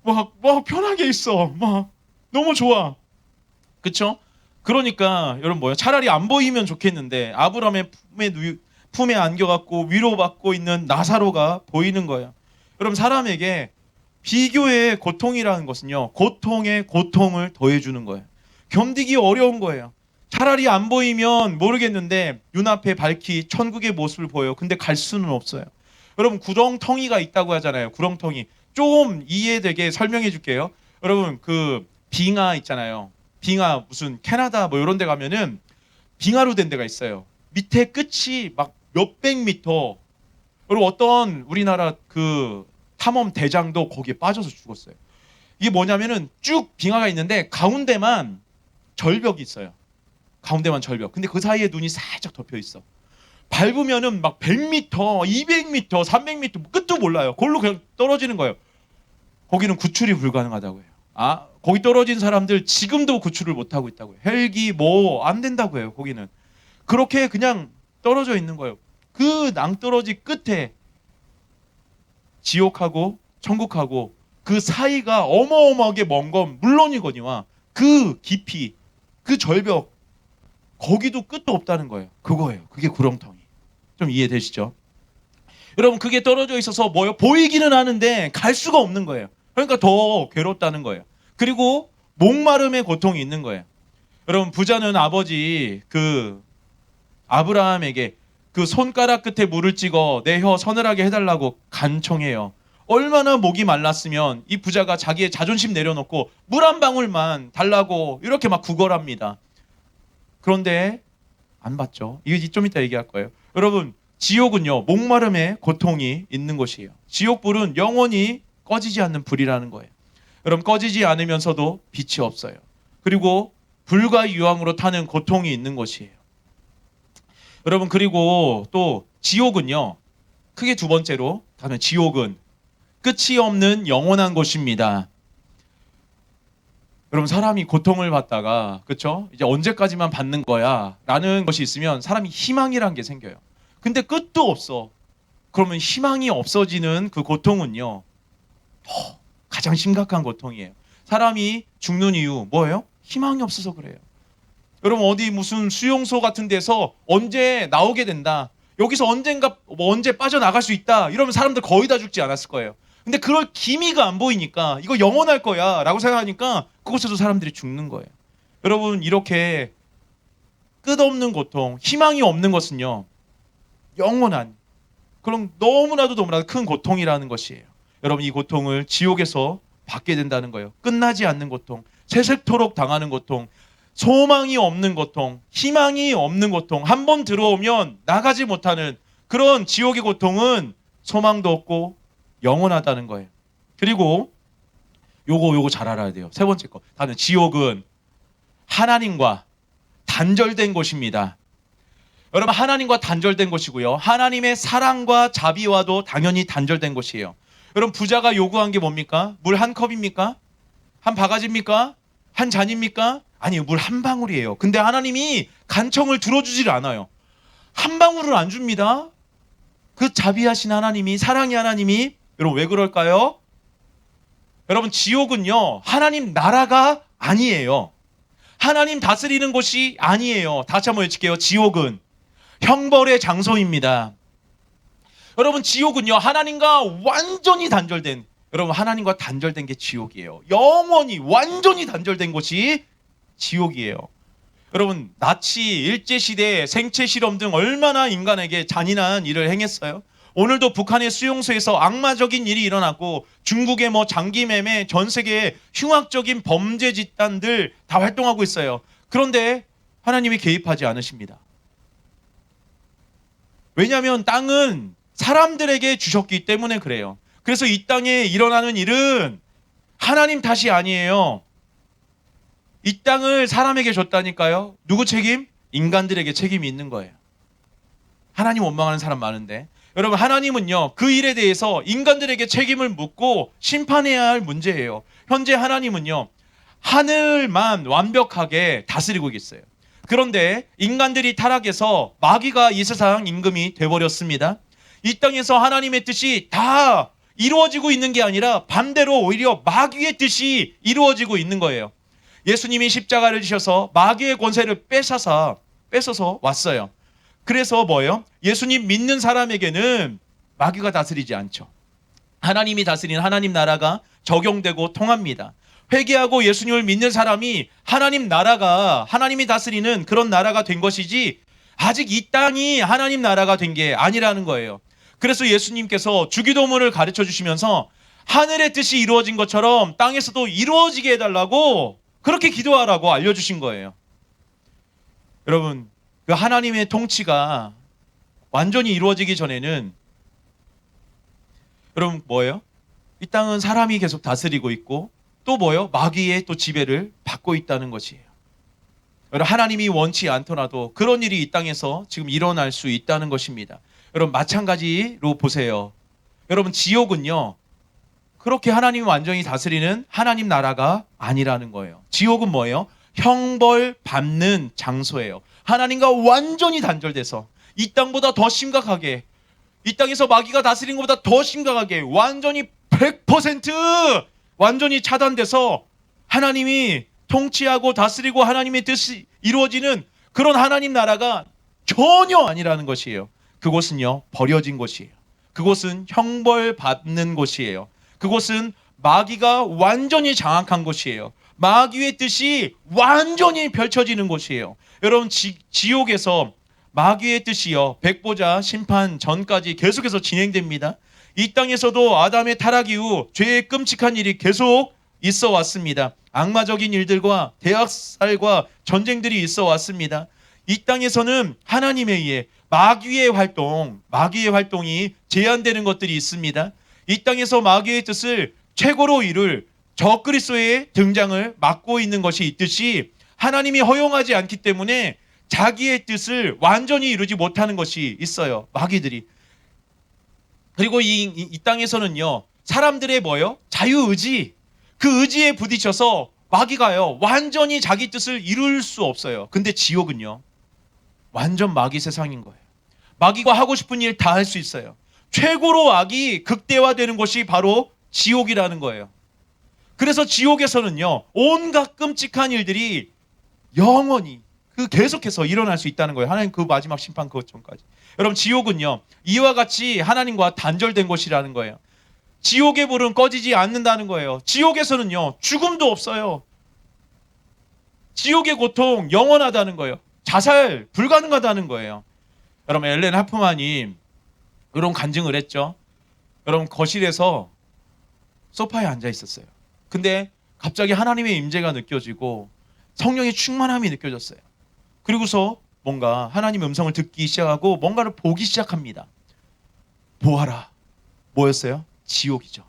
막 편하게 있어. 막 너무 좋아. 그쵸? 그러니까 여러분 뭐예요? 차라리 안 보이면 좋겠는데 아브라함의 품에 안겨갖고 위로받고 있는 나사로가 보이는 거예요. 여러분 사람에게 비교의 고통이라는 것은요. 고통에 고통을 더해주는 거예요. 견디기 어려운 거예요. 차라리 안 보이면 모르겠는데 눈앞에 밝히 천국의 모습을 보여요. 근데 갈 수는 없어요. 여러분 구렁텅이가 있다고 하잖아요. 구렁텅이. 좀 이해되게 설명해 줄게요. 여러분 그 빙하 있잖아요. 빙하 무슨 캐나다 뭐 이런 데 가면은 빙하로 된 데가 있어요. 밑에 끝이 막 몇백 미터. 여러분 어떤 우리나라 그 탐험 대장도 거기에 빠져서 죽었어요. 이게 뭐냐면은 쭉 빙하가 있는데 가운데만 절벽이 있어요. 가운데만 절벽. 근데 그 사이에 눈이 살짝 덮여 있어. 밟으면은 막 100m, 200m, 300m 끝도 몰라요. 그걸로 그냥 떨어지는 거예요. 거기는 구출이 불가능하다고 해요. 아, 거기 떨어진 사람들 지금도 구출을 못 하고 있다고 해요. 헬기 뭐 안 된다고 해요. 거기는. 그렇게 그냥 떨어져 있는 거예요. 그 낭떠러지 끝에 지옥하고 천국하고 그 사이가 어마어마하게 먼 건 물론이거니와 그 깊이, 그 절벽, 거기도 끝도 없다는 거예요. 그거예요. 그게 구렁텅이. 좀 이해되시죠? 여러분, 그게 떨어져 있어서 뭐요? 보이기는 하는데 갈 수가 없는 거예요. 그러니까 더 괴롭다는 거예요. 그리고 목마름의 고통이 있는 거예요. 여러분, 부자는 아버지 그 아브라함에게 그 손가락 끝에 물을 찍어 내 혀 서늘하게 해달라고 간청해요. 얼마나 목이 말랐으면 이 부자가 자기의 자존심 내려놓고 물 한 방울만 달라고 이렇게 막 구걸합니다. 그런데 안 받죠. 이거 좀 이따 얘기할 거예요. 여러분, 지옥은요, 목마름의 고통이 있는 곳이에요. 지옥불은 영원히 꺼지지 않는 불이라는 거예요. 여러분, 꺼지지 않으면서도 빛이 없어요. 그리고 불과 유황으로 타는 고통이 있는 곳이에요. 여러분, 그리고 또 지옥은요, 크게 두 번째로 가면 지옥은 끝이 없는 영원한 곳입니다. 여러분, 사람이 고통을 받다가, 그렇죠? 이제 언제까지만 받는 거야 라는 것이 있으면 사람이 희망이란 게 생겨요. 근데 끝도 없어. 그러면 희망이 없어지는 그 고통은요, 가장 심각한 고통이에요. 사람이 죽는 이유 뭐예요? 희망이 없어서 그래요. 여러분, 어디 무슨 수용소 같은 데서 언제 나오게 된다, 여기서 언젠가 언제 빠져나갈 수 있다 이러면 사람들 거의 다 죽지 않았을 거예요. 근데 그럴 기미가 안 보이니까 이거 영원할 거야 라고 생각하니까 그곳에서 사람들이 죽는 거예요. 여러분, 이렇게 끝없는 고통, 희망이 없는 것은요, 영원한, 그럼 너무나도 큰 고통이라는 것이에요. 여러분, 이 고통을 지옥에서 받게 된다는 거예요. 끝나지 않는 고통, 세색토록 당하는 고통, 소망이 없는 고통, 희망이 없는 고통, 한 번 들어오면 나가지 못하는 그런 지옥의 고통은 소망도 없고 영원하다는 거예요. 그리고 요거 잘 알아야 돼요. 세 번째 거. 다는 지옥은 하나님과 단절된 곳입니다. 여러분, 하나님과 단절된 곳이고요. 하나님의 사랑과 자비와도 당연히 단절된 곳이에요. 여러분, 부자가 요구한 게 뭡니까? 물 한 컵입니까? 한 바가지입니까? 한 잔입니까? 아니요, 물 한 방울이에요. 근데 하나님이 간청을 들어주질 않아요. 한 방울을 안 줍니다. 그 자비하신 하나님이, 사랑의 하나님이, 여러분, 왜 그럴까요? 여러분, 지옥은요, 하나님 나라가 아니에요. 하나님 다스리는 곳이 아니에요. 다시 한번 외칠게요. 지옥은 형벌의 장소입니다. 여러분, 지옥은요, 하나님과 완전히 단절된, 여러분, 하나님과 단절된 게 지옥이에요. 영원히 완전히 단절된 곳이 지옥이에요. 여러분, 나치, 일제시대, 생체실험 등 얼마나 인간에게 잔인한 일을 행했어요. 오늘도 북한의 수용소에서 악마적인 일이 일어났고, 중국의 장기매매, 전 세계에 흉악적인 범죄 집단들 다 활동하고 있어요. 그런데 하나님이 개입하지 않으십니다. 왜냐하면 땅은 사람들에게 주셨기 때문에 그래요. 그래서 이 땅에 일어나는 일은 하나님 탓이 아니에요. 이 땅을 사람에게 줬다니까요. 누구 책임? 인간들에게 책임이 있는 거예요. 하나님 원망하는 사람 많은데, 여러분, 하나님은요, 그 일에 대해서 인간들에게 책임을 묻고 심판해야 할 문제예요. 현재 하나님은요, 하늘만 완벽하게 다스리고 계세요. 그런데 인간들이 타락해서 마귀가 이 세상 임금이 돼버렸습니다. 이 땅에서 하나님의 뜻이 다 이루어지고 있는 게 아니라 반대로 오히려 마귀의 뜻이 이루어지고 있는 거예요. 예수님이 십자가를 지셔서 마귀의 권세를 뺏어서 왔어요. 그래서 뭐예요? 예수님 믿는 사람에게는 마귀가 다스리지 않죠. 하나님이 다스리는 하나님 나라가 적용되고 통합니다. 회개하고 예수님을 믿는 사람이 하나님 나라가, 하나님이 다스리는 그런 나라가 된 것이지, 아직 이 땅이 하나님 나라가 된 게 아니라는 거예요. 그래서 예수님께서 주기도문을 가르쳐 주시면서 하늘의 뜻이 이루어진 것처럼 땅에서도 이루어지게 해달라고, 그렇게 기도하라고 알려주신 거예요. 여러분, 그 하나님의 통치가 완전히 이루어지기 전에는, 여러분, 뭐예요? 이 땅은 사람이 계속 다스리고 있고, 또 뭐예요? 마귀의 또 지배를 받고 있다는 것이에요. 여러분, 하나님이 원치 않더라도 그런 일이 이 땅에서 지금 일어날 수 있다는 것입니다. 여러분, 마찬가지로 보세요. 여러분, 지옥은요, 그렇게 하나님이 완전히 다스리는 하나님 나라가 아니라는 거예요. 지옥은 뭐예요? 형벌 받는 장소예요. 하나님과 완전히 단절돼서 이 땅보다 더 심각하게, 이 땅에서 마귀가 다스린 것보다 더 심각하게 완전히 100% 완전히 차단돼서 하나님이 통치하고 다스리고 하나님의 뜻이 이루어지는 그런 하나님 나라가 전혀 아니라는 것이에요. 그곳은요, 버려진 곳이에요. 그곳은 형벌받는 곳이에요. 그곳은 마귀가 완전히 장악한 곳이에요. 마귀의 뜻이 완전히 펼쳐지는 곳이에요. 여러분, 지옥에서 마귀의 뜻이요, 백보자 심판 전까지 계속해서 진행됩니다. 이 땅에서도 아담의 타락 이후 죄의 끔찍한 일이 계속 있어 왔습니다. 악마적인 일들과 대학살과 전쟁들이 있어 왔습니다. 이 땅에서는 하나님에 의해 마귀의 활동이 제한되는 것들이 있습니다. 이 땅에서 마귀의 뜻을 최고로 이룰 적그리스도의 등장을 막고 있는 것이 있듯이 하나님이 허용하지 않기 때문에 자기의 뜻을 완전히 이루지 못하는 것이 있어요. 마귀들이. 그리고 이 땅에서는요, 사람들의 뭐요? 자유의지, 그 의지에 부딪혀서 마귀가요, 완전히 자기 뜻을 이룰 수 없어요. 근데 지옥은요, 완전 마귀 세상인 거예요. 마귀가 하고 싶은 일 다 할 수 있어요. 최고로 악이 극대화되는 것이 바로 지옥이라는 거예요. 그래서 지옥에서는요, 온갖 끔찍한 일들이 영원히 계속해서 일어날 수 있다는 거예요. 하나님 그 마지막 심판 그것 전까지. 여러분, 지옥은요, 이와 같이 하나님과 단절된 곳이라는 거예요. 지옥의 불은 꺼지지 않는다는 거예요. 지옥에서는요, 죽음도 없어요. 지옥의 고통 영원하다는 거예요. 자살 불가능하다는 거예요. 여러분, 엘렌 하프만이 이런 간증을 했죠. 여러분, 거실에서 소파에 앉아 있었어요. 근데 갑자기 하나님의 임재가 느껴지고 성령의 충만함이 느껴졌어요. 그리고서 뭔가 하나님의 음성을 듣기 시작하고 뭔가를 보기 시작합니다. 보아라. 뭐였어요? 지옥이죠.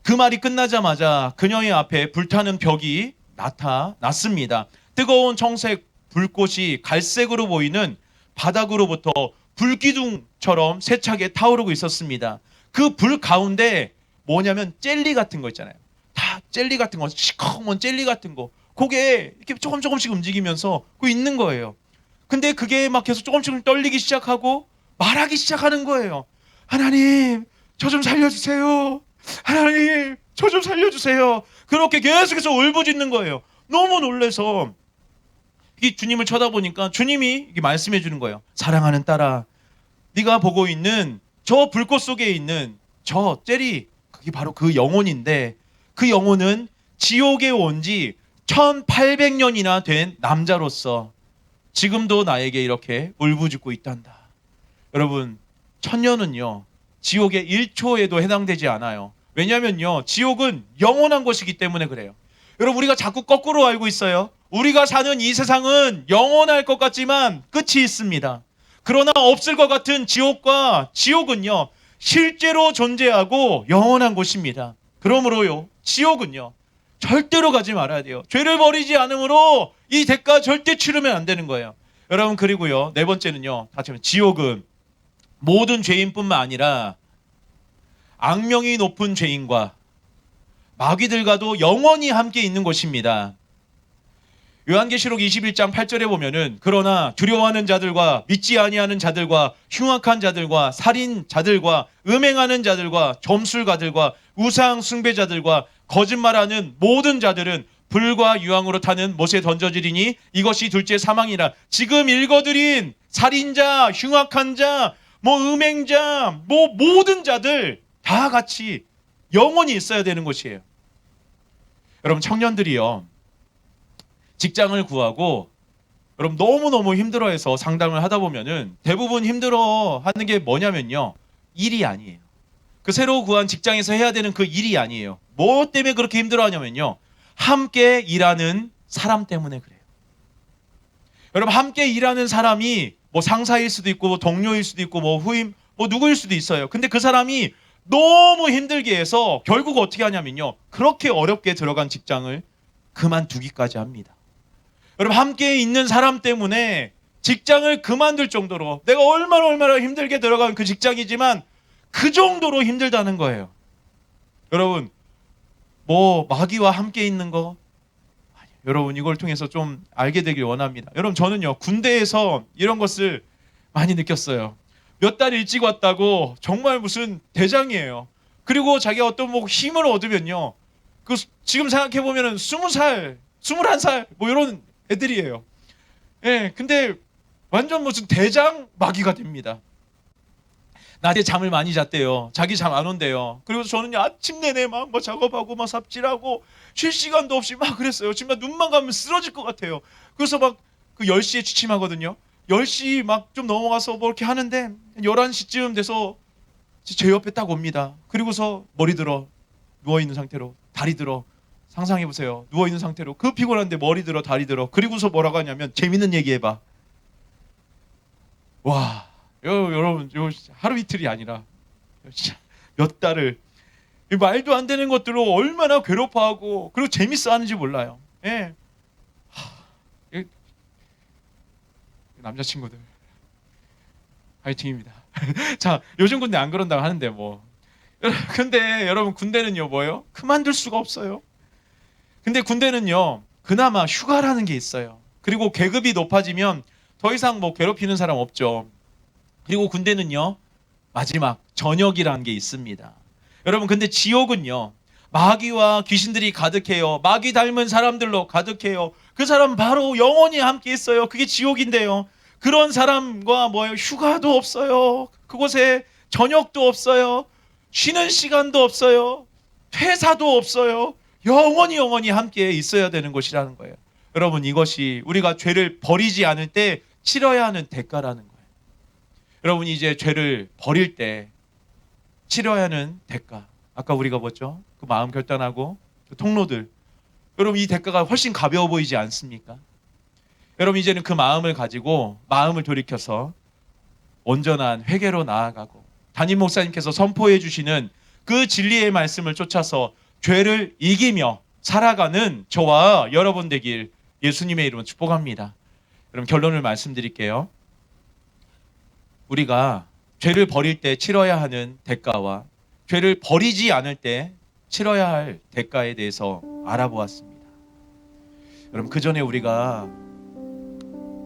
그 말이 끝나자마자 그녀의 앞에 불타는 벽이 나타났습니다. 뜨거운 청색 불꽃이 갈색으로 보이는 바닥으로부터 불기둥처럼 세차게 타오르고 있었습니다. 그 불 가운데 뭐냐면 젤리 같은 거 있잖아요. 다 젤리 같은 거, 시커먼 젤리 같은 거, 그게 이렇게 조금씩 움직이면서 그 있는 거예요. 근데 그게 막 계속 조금씩 떨리기 시작하고 말하기 시작하는 거예요. 하나님, 저 좀 살려주세요. 하나님, 저 좀 살려주세요. 그렇게 계속해서 울부짖는 거예요. 너무 놀라서 이 주님을 쳐다보니까 주님이 이게 말씀해 주는 거예요. 사랑하는 딸아, 네가 보고 있는 저 불꽃 속에 있는 저 젤리, 그게 바로 그 영혼인데, 그 영혼은 지옥에 온 지 1800년이나 된 남자로서 지금도 나에게 이렇게 울부짖고 있단다. 여러분, 천년은요, 지옥의 1초에도 해당되지 않아요. 왜냐면요, 지옥은 영원한 것이기 때문에 그래요. 여러분, 우리가 자꾸 거꾸로 알고 있어요. 우리가 사는 이 세상은 영원할 것 같지만 끝이 있습니다. 그러나 없을 것 같은 지옥은요, 실제로 존재하고 영원한 곳입니다. 그러므로요, 지옥은요, 절대로 가지 말아야 돼요. 죄를 버리지 않으므로 이 대가 절대 치르면 안 되는 거예요. 여러분, 그리고요, 네 번째는요, 지옥은 모든 죄인뿐만 아니라 악명이 높은 죄인과 마귀들과도 영원히 함께 있는 곳입니다. 요한계시록 21장 8절에 보면은 그러나 두려워하는 자들과 믿지 아니하는 자들과 흉악한 자들과 살인자들과 음행하는 자들과 점술가들과 우상 숭배자들과 거짓말하는 모든 자들은 불과 유황으로 타는 못에 던져지리니 이것이 둘째 사망이라. 지금 읽어드린 살인자, 흉악한 자, 음행자, 모든 자들 다 같이 영원히 있어야 되는 곳이에요. 여러분, 청년들이요, 직장을 구하고 여러분 너무너무 힘들어해서 상담을 하다 보면은 대부분 힘들어하는 게 뭐냐면요, 일이 아니에요. 그 새로 구한 직장에서 해야 되는 그 일이 아니에요. 뭐 때문에 그렇게 힘들어하냐면요, 함께 일하는 사람 때문에 그래요. 여러분, 함께 일하는 사람이 상사일 수도 있고 동료일 수도 있고 후임 누구일 수도 있어요. 근데 그 사람이 너무 힘들게 해서 결국 어떻게 하냐면요, 그렇게 어렵게 들어간 직장을 그만두기까지 합니다. 여러분, 함께 있는 사람 때문에 직장을 그만둘 정도로, 내가 얼마나 힘들게 들어간 그 직장이지만 그 정도로 힘들다는 거예요. 여러분, 마귀와 함께 있는 거, 여러분, 이걸 통해서 좀 알게 되길 원합니다. 여러분, 저는요, 군대에서 이런 것을 많이 느꼈어요. 몇 달 일찍 왔다고 정말 무슨 대장이에요. 그리고 자기가 어떤 뭐 힘을 얻으면요, 그 지금 생각해 보면은 20살, 21살 뭐 이런 애들이에요. 예, 근데 완전 무슨 대장 마귀가 됩니다. 낮에 잠을 많이 잤대요. 자기 잠 안 온대요. 그리고 저는 아침 내내 막 뭐 작업하고 막 삽질하고 쉴 시간도 없이 막 그랬어요. 정말 눈만 감으면 쓰러질 것 같아요. 그래서 막 그 10시에 취침하거든요. 10시 막 좀 넘어가서 뭐 이렇게 하는데 11시쯤 돼서 제 옆에 딱 옵니다. 그리고서 머리 들어 누워있는 상태로, 다리 들어, 상상해보세요. 누워있는 상태로 그 피곤한데 머리 들어 다리 들어. 그리고서 뭐라고 하냐면 재밌는 얘기 해봐. 와, 여러분 요 하루 이틀이 아니라 진짜 몇 달을 이 말도 안 되는 것들로 얼마나 괴롭어하고 그리고 재밌어 하는지 몰라요. 예. 이 남자친구들 파이팅입니다. 자, 요즘 군대 안 그런다고 하는데 뭐. 근데 여러분 군대는요 뭐예요? 그만둘 수가 없어요. 근데 군대는요 그나마 휴가라는 게 있어요. 그리고 계급이 높아지면 더 이상 뭐 괴롭히는 사람 없죠. 그리고 군대는요 마지막 저녁이라는 게 있습니다. 여러분 근데 지옥은요 마귀와 귀신들이 가득해요. 마귀 닮은 사람들로 가득해요. 그 사람 바로 영원히 함께 있어요. 그게 지옥인데요. 그런 사람과 뭐예요? 휴가도 없어요. 그곳에 저녁도 없어요. 쉬는 시간도 없어요. 퇴사도 없어요. 영원히 함께 있어야 되는 곳이라는 거예요. 여러분 이것이 우리가 죄를 버리지 않을 때 치러야 하는 대가라는 거예요. 여러분 이제 죄를 버릴 때 치러야 하는 대가. 아까 우리가 봤죠? 그 마음 결단하고 그 통로들. 여러분 이 대가가 훨씬 가벼워 보이지 않습니까? 여러분 이제는 그 마음을 가지고 마음을 돌이켜서 온전한 회개로 나아가고 담임 목사님께서 선포해 주시는 그 진리의 말씀을 쫓아서 죄를 이기며 살아가는 저와 여러분 되길 예수님의 이름으로 축복합니다. 그럼 결론을 말씀드릴게요. 우리가 죄를 버릴 때 치러야 하는 대가와 죄를 버리지 않을 때 치러야 할 대가에 대해서 알아보았습니다. 여러분 그 전에 우리가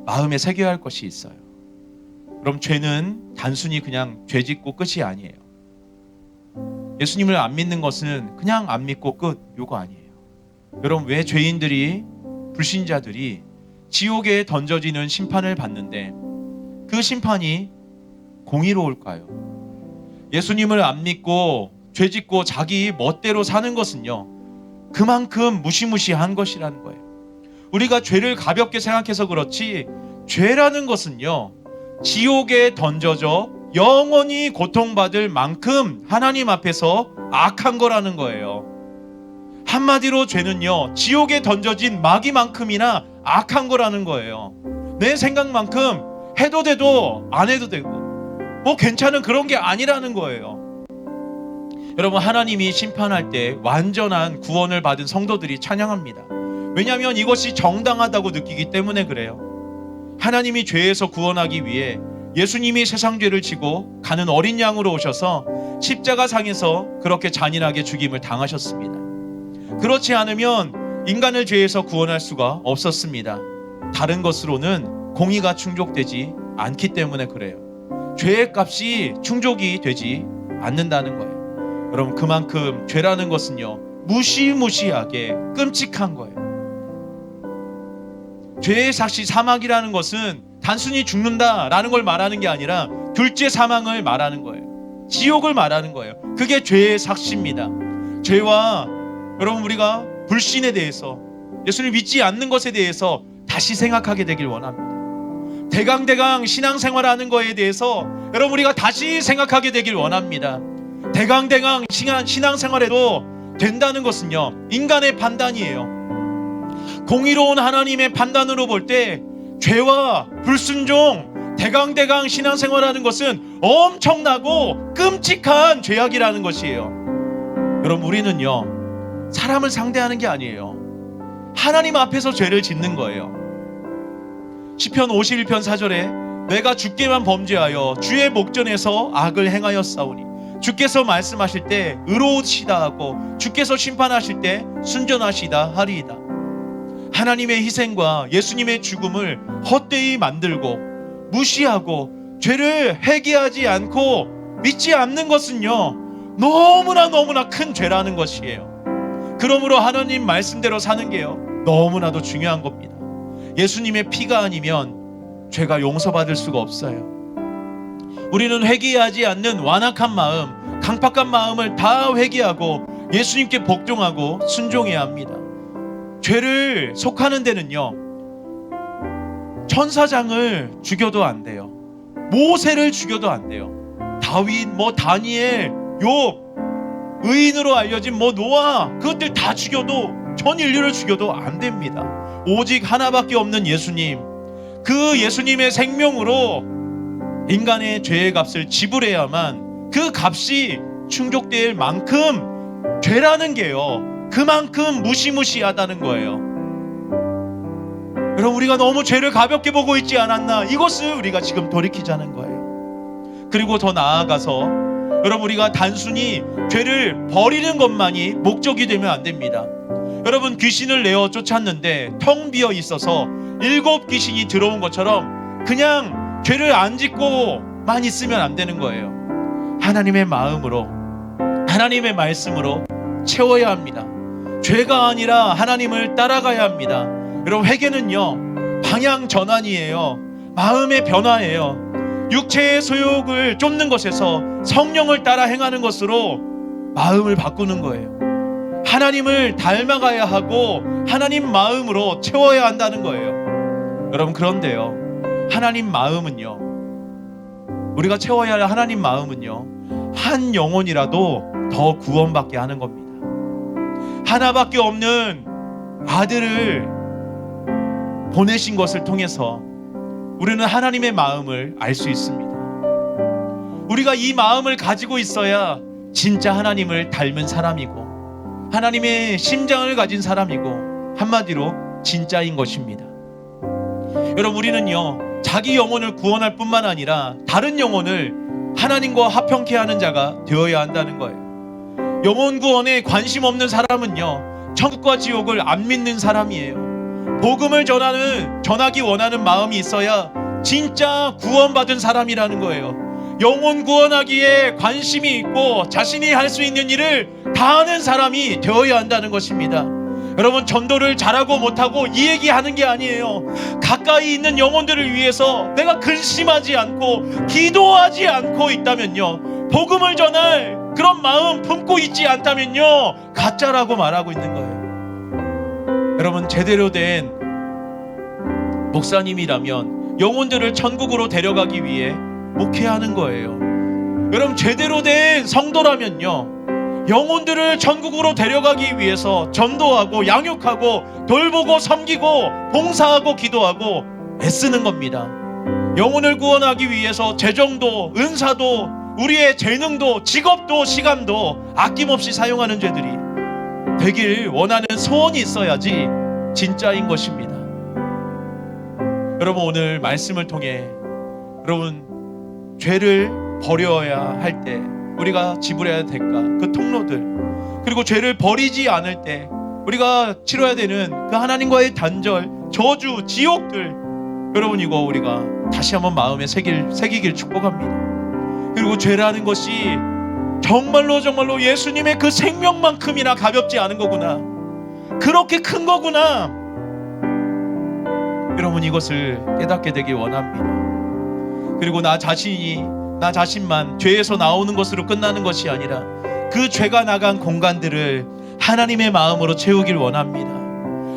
마음에 새겨야 할 것이 있어요. 그럼 죄는 단순히 그냥 죄 짓고 끝이 아니에요. 예수님을 안 믿는 것은 그냥 안 믿고 끝 요거 아니에요. 여러분 왜 죄인들이 불신자들이 지옥에 던져지는 심판을 받는데 그 심판이 공의로울까요? 예수님을 안 믿고 죄 짓고 자기 멋대로 사는 것은요 그만큼 무시무시한 것이라는 거예요. 우리가 죄를 가볍게 생각해서 그렇지 죄라는 것은요 지옥에 던져져 영원히 고통받을 만큼 하나님 앞에서 악한 거라는 거예요. 한마디로 죄는요 지옥에 던져진 마귀만큼이나 악한 거라는 거예요. 내 생각만큼 해도 되도 안 해도 되고 뭐 괜찮은 그런 게 아니라는 거예요. 여러분 하나님이 심판할 때 완전한 구원을 받은 성도들이 찬양합니다. 왜냐하면 이것이 정당하다고 느끼기 때문에 그래요. 하나님이 죄에서 구원하기 위해 예수님이 세상 죄를 지고 가는 어린 양으로 오셔서 십자가상에서 그렇게 잔인하게 죽임을 당하셨습니다. 그렇지 않으면 인간을 죄에서 구원할 수가 없었습니다. 다른 것으로는 공의가 충족되지 않기 때문에 그래요. 죄의 값이 충족이 되지 않는다는 거예요. 여러분 그만큼 죄라는 것은요 무시무시하게 끔찍한 거예요. 죄의 삭시 사망이라는 것은 단순히 죽는다라는 걸 말하는 게 아니라 둘째 사망을 말하는 거예요. 지옥을 말하는 거예요. 그게 죄의 삭시입니다. 죄와 여러분 우리가 불신에 대해서 예수를 믿지 않는 것에 대해서 다시 생각하게 되길 원합니다. 대강대강 신앙생활하는 거에 대해서 여러분 우리가 다시 생각하게 되길 원합니다. 대강대강 신앙생활에도 된다는 것은요 인간의 판단이에요. 공의로운 하나님의 판단으로 볼 때 죄와 불순종, 대강대강 신앙생활하는 것은 엄청나고 끔찍한 죄악이라는 것이에요. 여러분 우리는요 사람을 상대하는 게 아니에요. 하나님 앞에서 죄를 짓는 거예요. 시편 51편 4절에 내가 주께만 범죄하여 주의 목전에서 악을 행하였사오니 주께서 말씀하실 때 의로우시다 하고 주께서 심판하실 때 순전하시다 하리이다. 하나님의 희생과 예수님의 죽음을 헛되이 만들고 무시하고 죄를 회개하지 않고 믿지 않는 것은요, 너무나 큰 죄라는 것이에요. 그러므로 하나님 말씀대로 사는 게요, 너무나도 중요한 겁니다. 예수님의 피가 아니면 죄가 용서받을 수가 없어요. 우리는 회개하지 않는 완악한 마음, 강팍한 마음을 다 회개하고 예수님께 복종하고 순종해야 합니다. 죄를 속하는 데는요, 천사장을 죽여도 안 돼요. 모세를 죽여도 안 돼요. 다윗, 다니엘, 욥, 의인으로 알려진 노아, 그것들 다 죽여도, 전 인류를 죽여도 안 됩니다. 오직 하나밖에 없는 예수님, 그 예수님의 생명으로 인간의 죄의 값을 지불해야만 그 값이 충족될 만큼 죄라는 게요, 그만큼 무시무시하다는 거예요. 여러분, 우리가 너무 죄를 가볍게 보고 있지 않았나, 이것을 우리가 지금 돌이키자는 거예요. 그리고 더 나아가서 여러분, 우리가 단순히 죄를 버리는 것만이 목적이 되면 안 됩니다. 여러분, 귀신을 내어 쫓았는데 텅 비어 있어서 7 귀신이 들어온 것처럼 그냥 죄를 안 짓고만 있으면 안 되는 거예요. 하나님의 마음으로, 하나님의 말씀으로 채워야 합니다. 죄가 아니라 하나님을 따라가야 합니다. 여러분, 회개는요, 방향 전환이에요. 마음의 변화예요. 육체의 소욕을 쫓는 것에서 성령을 따라 행하는 것으로 마음을 바꾸는 거예요. 하나님을 닮아가야 하고 하나님 마음으로 채워야 한다는 거예요. 여러분, 그런데요, 하나님 마음은요, 우리가 채워야 할 하나님 마음은요, 한 영혼이라도 더 구원받게 하는 겁니다. 하나밖에 없는 아들을 보내신 것을 통해서 우리는 하나님의 마음을 알 수 있습니다. 우리가 이 마음을 가지고 있어야 진짜 하나님을 닮은 사람이고 하나님의 심장을 가진 사람이고 한마디로 진짜인 것입니다. 여러분, 우리는요, 자기 영혼을 구원할 뿐만 아니라 다른 영혼을 하나님과 화평케 하는 자가 되어야 한다는 거예요. 영혼 구원에 관심 없는 사람은요, 천국과 지옥을 안 믿는 사람이에요. 복음을 전하기 원하는 마음이 있어야 진짜 구원받은 사람이라는 거예요. 영혼 구원하기에 관심이 있고 자신이 할 수 있는 일을 다 하는 사람이 되어야 한다는 것입니다. 여러분, 전도를 잘하고 못하고 이 얘기하는 게 아니에요. 가까이 있는 영혼들을 위해서 내가 근심하지 않고 기도하지 않고 있다면요, 복음을 전할 그런 마음 품고 있지 않다면요, 가짜라고 말하고 있는 거예요. 여러분, 제대로 된 목사님이라면 영혼들을 천국으로 데려가기 위해 목회하는 거예요. 여러분, 제대로 된 성도라면요, 영혼들을 천국으로 데려가기 위해서 전도하고 양육하고 돌보고 섬기고 봉사하고 기도하고 애쓰는 겁니다. 영혼을 구원하기 위해서 재정도, 은사도, 우리의 재능도, 직업도, 시간도 아낌없이 사용하는 죄들이 되길 원하는 소원이 있어야지 진짜인 것입니다. 여러분, 오늘 말씀을 통해 여러분, 죄를 버려야 할 때 우리가 지불해야 할 대가, 그 통로들, 그리고 죄를 버리지 않을 때 우리가 치러야 되는 그 하나님과의 단절, 저주, 지옥들, 여러분, 이거 우리가 다시 한번 마음에 새기길 축복합니다. 그리고 죄라는 것이 정말로 예수님의 그 생명만큼이나 가볍지 않은 거구나, 그렇게 큰 거구나, 여러분, 이것을 깨닫게 되길 원합니다. 그리고 나 자신만 죄에서 나오는 것으로 끝나는 것이 아니라 그 죄가 나간 공간들을 하나님의 마음으로 채우길 원합니다.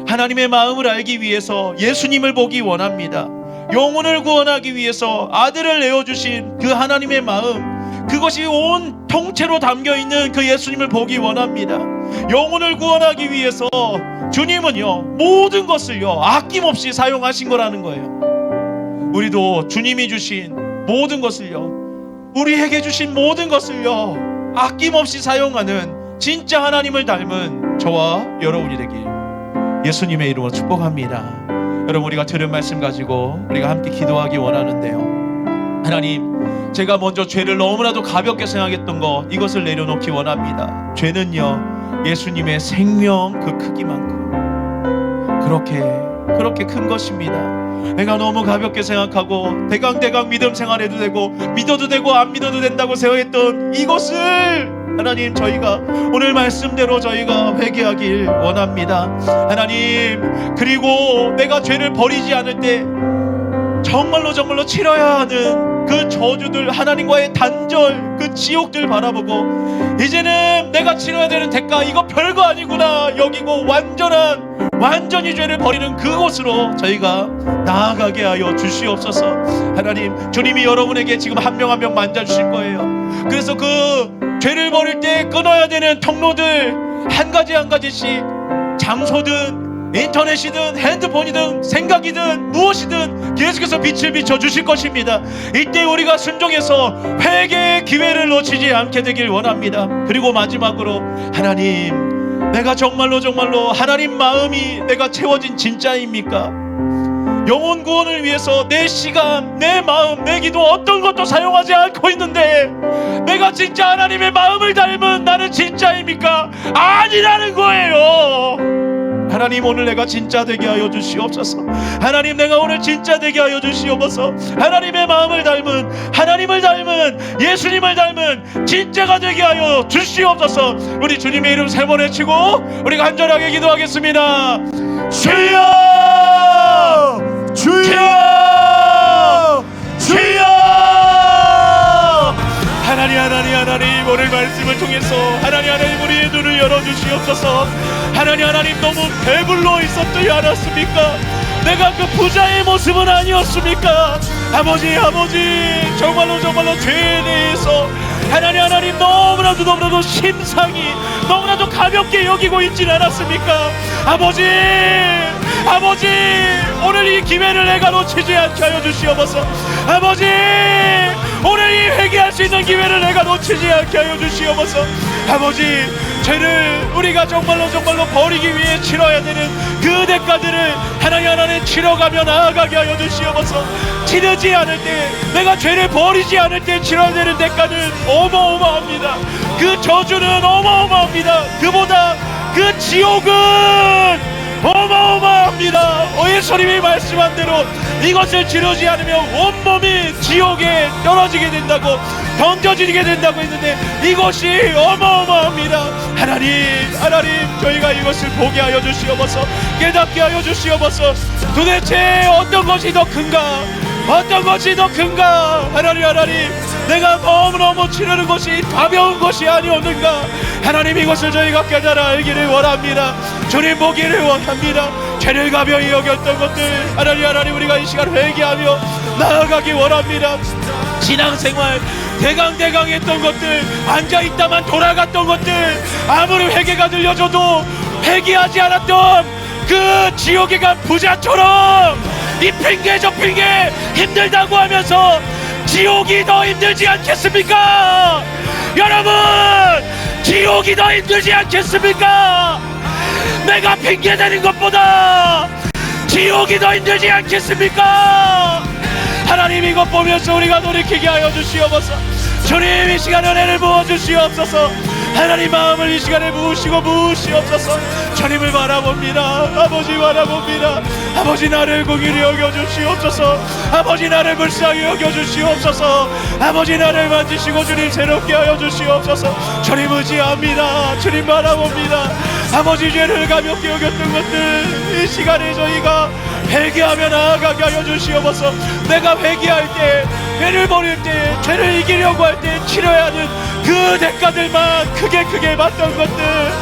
하나님의 마음을 알기 위해서 예수님을 보기 원합니다. 영혼을 구원하기 위해서 아들을 내어주신 그 하나님의 마음, 그것이 온 통째로 담겨있는 그 예수님을 보기 원합니다. 영혼을 구원하기 위해서 주님은요, 모든 것을요, 아낌없이 사용하신 거라는 거예요. 우리도 주님이 주신 모든 것을요, 우리에게 주신 모든 것을요, 아낌없이 사용하는 진짜 하나님을 닮은 저와 여러분이 되길 예수님의 이름으로 축복합니다. 여러분, 우리가 들은 말씀 가지고 우리가 함께 기도하기 원하는데요, 하나님, 제가 먼저 죄를 너무나도 가볍게 생각했던 것, 이것을 내려놓기 원합니다. 죄는요, 예수님의 생명 그 크기만큼 그렇게 그렇게 큰 것입니다. 내가 너무 가볍게 생각하고 대강 믿음 생활해도 되고 믿어도 되고 안 믿어도 된다고 생각했던 이것을 하나님, 저희가 오늘 말씀대로 저희가 회개하길 원합니다. 하나님, 그리고 내가 죄를 버리지 않을 때 정말로 치러야 하는 그 저주들, 하나님과의 단절, 그 지옥들 바라보고 이제는 내가 치러야 되는 대가 이거 별거 아니구나 여기고 완전히 죄를 버리는 그곳으로 저희가 나아가게 하여 주시옵소서. 하나님, 주님이 여러분에게 지금 한 명 한 명 만져주실 거예요. 그래서 그 죄를 버릴 때 끊어야 되는 통로들 한 가지씩, 장소든 인터넷이든 핸드폰이든 생각이든 무엇이든 계속해서 빛을 비춰주실 것입니다. 이때 우리가 순종해서 회개의 기회를 놓치지 않게 되길 원합니다. 그리고 마지막으로, 하나님, 내가 정말로 하나님 마음이 내가 채워진 진짜입니까? 영혼 구원을 위해서 내 시간, 내 마음, 내 기도 어떤 것도 사용하지 않고 있는데 내가 진짜 하나님의 마음을 닮은 나는 진짜입니까? 아니라는 거예요. 하나님, 오늘 내가 진짜 되게 하여 주시옵소서. 하나님, 내가 오늘 진짜 되게 하여 주시옵소서. 하나님의 마음을 닮은, 하나님을 닮은, 예수님을 닮은 진짜가 되게 하여 주시옵소서. 우리 주님의 이름 세 번 외치고 우리가 간절하게 기도하겠습니다. 주여! 주여! 주여! 하나님, 오늘 말씀을 통해서 하나님 우리의 눈을 열어주시옵소서. 하나님, 너무 배불러 있었지 않았습니까? 내가 그 부자의 모습은 아니었습니까? 아버지, 정말로 죄에 대해서 하나님 너무나도 심상히 너무나도 가볍게 여기고 있진 않았습니까? 아버지, 오늘 이 기회를 내가 놓치지 않게 하여 주시옵소서. 아버지, 오늘 이 회개할 수 있는 기회를 내가 놓치지 않게 하여 주시옵소서. 아버지, 죄를 우리가 정말로 버리기 위해 치러야 되는 그 대가들을 하나님 치러가며 나아가게 하여 주시옵소서. 치르지 않을 때, 내가 죄를 버리지 않을 때 치러야 되는 대가는 어마어마합니다. 그 저주는 어마어마합니다. 그보다 그 지옥은 어마어마합니다. 예수님이 말씀한 대로 이것을 치르지 않으면 온몸이 지옥에 떨어지게 된다고, 던져지게 된다고 했는데 이것이 어마어마합니다. 하나님, 저희가 이것을 보게 하여 주시옵소서. 깨닫게 하여 주시옵소서. 도대체 어떤 것이 더 큰가? 하나님, 내가 너무너무 치르는 것이 가벼운 것이 아니었는가? 하나님, 이것을 저희가 깨달아 알기를 원합니다. 주님 보기를 원합니다. 죄를 가벼이 여겼던 것들 하나님 우리가 이 시간 회개하며 나아가기 원합니다. 신앙생활 대강 했던 것들, 앉아있다만 돌아갔던 것들, 아무리 회개가 들려줘도 회개하지 않았던 그 지옥에 간 부자처럼 이 핑계 저 핑계 힘들다고 하면서 지옥이 더 힘들지 않겠습니까? 여러분, 지옥이 더 힘들지 않겠습니까? 내가 핑계대는 것보다 지옥이 더 힘들지 않겠습니까? 하나님, 이것 보면서 우리가 돌이키게 하여 주시옵소서. 주님, 이 시간 은혜를 부어주시옵소서. 하나님 마음을 이 시간에 부으시옵소서. 주님을 바라봅니다. 아버지 바라봅니다. 아버지, 나를 공의히 여겨주시옵소서. 아버지, 나를 불쌍히 여겨주시옵소서. 아버지, 나를 만지시고 주님 새롭게 하여 주시옵소서. 주님 의지합니다. 주님 바라봅니다. 아버지, 죄를 가볍게 여겼던 것들 이 시간에 저희가 회개하며 나아가게 하여 주시옵소서. 내가 회개할 때, 죄를 버릴 때, 죄를 이기려고 할 때 치러야 하는 그 대가들만 크게 봤던 것들,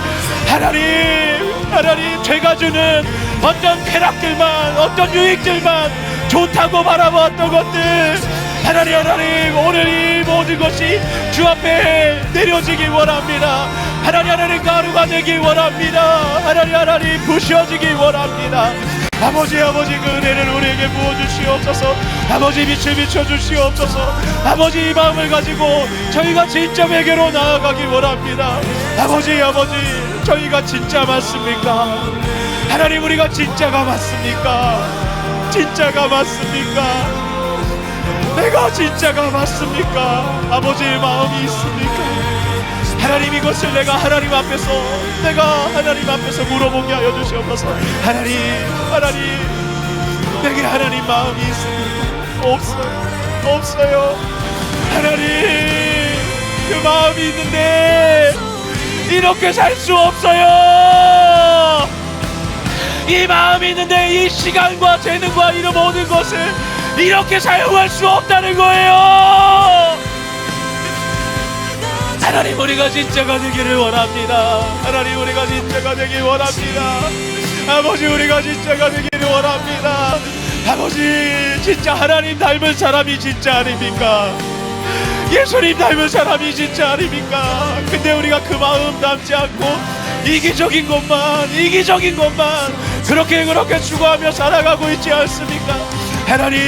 하나님, 죄가 주는 어떤 쾌락들만, 어떤 유익들만 좋다고 바라보았던 것들, 하나님, 오늘 이 모든 것이 주 앞에 내려지기 원합니다. 하나님, 가루가 되기 원합니다. 하나님, 부셔지기 원합니다. 아버지, 그 은혜를 우리에게 부어주시옵소서. 아버지, 빛을 비춰주시옵소서. 아버지, 이 마음을 가지고 저희가 진짜 회개로 나아가기 원합니다. 아버지, 저희가 진짜 맞습니까? 하나님, 우리가 진짜가 맞습니까? 내가 진짜가 맞습니까? 아버지의 마음이 있습니까? 하나님, 이것을 내가 하나님 앞에서 물어보게 하여 주시옵소서. 하나님, 내게 하나님 마음이 있습니까? 없어요. 하나님, 그 마음이 있는데 이렇게 살 수 없어요. 이 마음이 있는데 이 시간과 재능과 이런 모든 것을 이렇게 사용할 수 없다는 거예요. 하나님, 우리가 진짜가 되기를 원합니다. 하나님, 우리가 진짜가 되길 원합니다. 아버지, 우리가 진짜가 되기를 원합니다. 아버지, 진짜 하나님 닮은 사람이 진짜 아닙니까? 예수님 닮은 사람이 진짜 아닙니까? 근데 우리가 그 마음 담지 않고 이기적인 것만 그렇게 추구하며 살아가고 있지 않습니까? 하나님,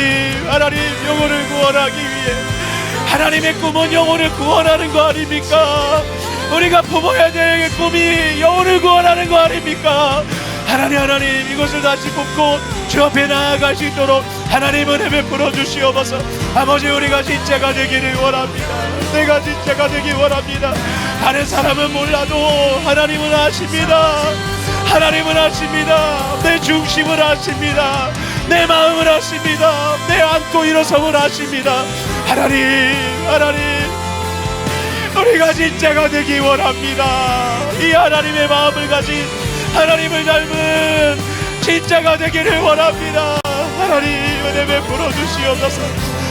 영혼을 구원하기 위해 하나님의 꿈은 영혼을 구원하는 거 아닙니까? 우리가 품어야 될 꿈이 영혼을 구원하는 거 아닙니까? 하나님, 이것을 다시 품고 주 앞에 나아갈 수 있도록 하나님 은혜 베풀어 주시옵소서. 아버지, 우리가 진짜가 되기를 원합니다. 내가 진짜가 되기 원합니다. 다른 사람은 몰라도 하나님은 아십니다. 하나님은 아십니다. 내 중심을 아십니다. 내 마음을 아십니다. 내 안고 일어섬을 아십니다. 하나님, 우리가 진짜가 되기 원합니다. 이 하나님의 마음을 가진 하나님을 닮은 진짜가 되기를 원합니다. 하나님, 은혜 베풀어 주시옵소서.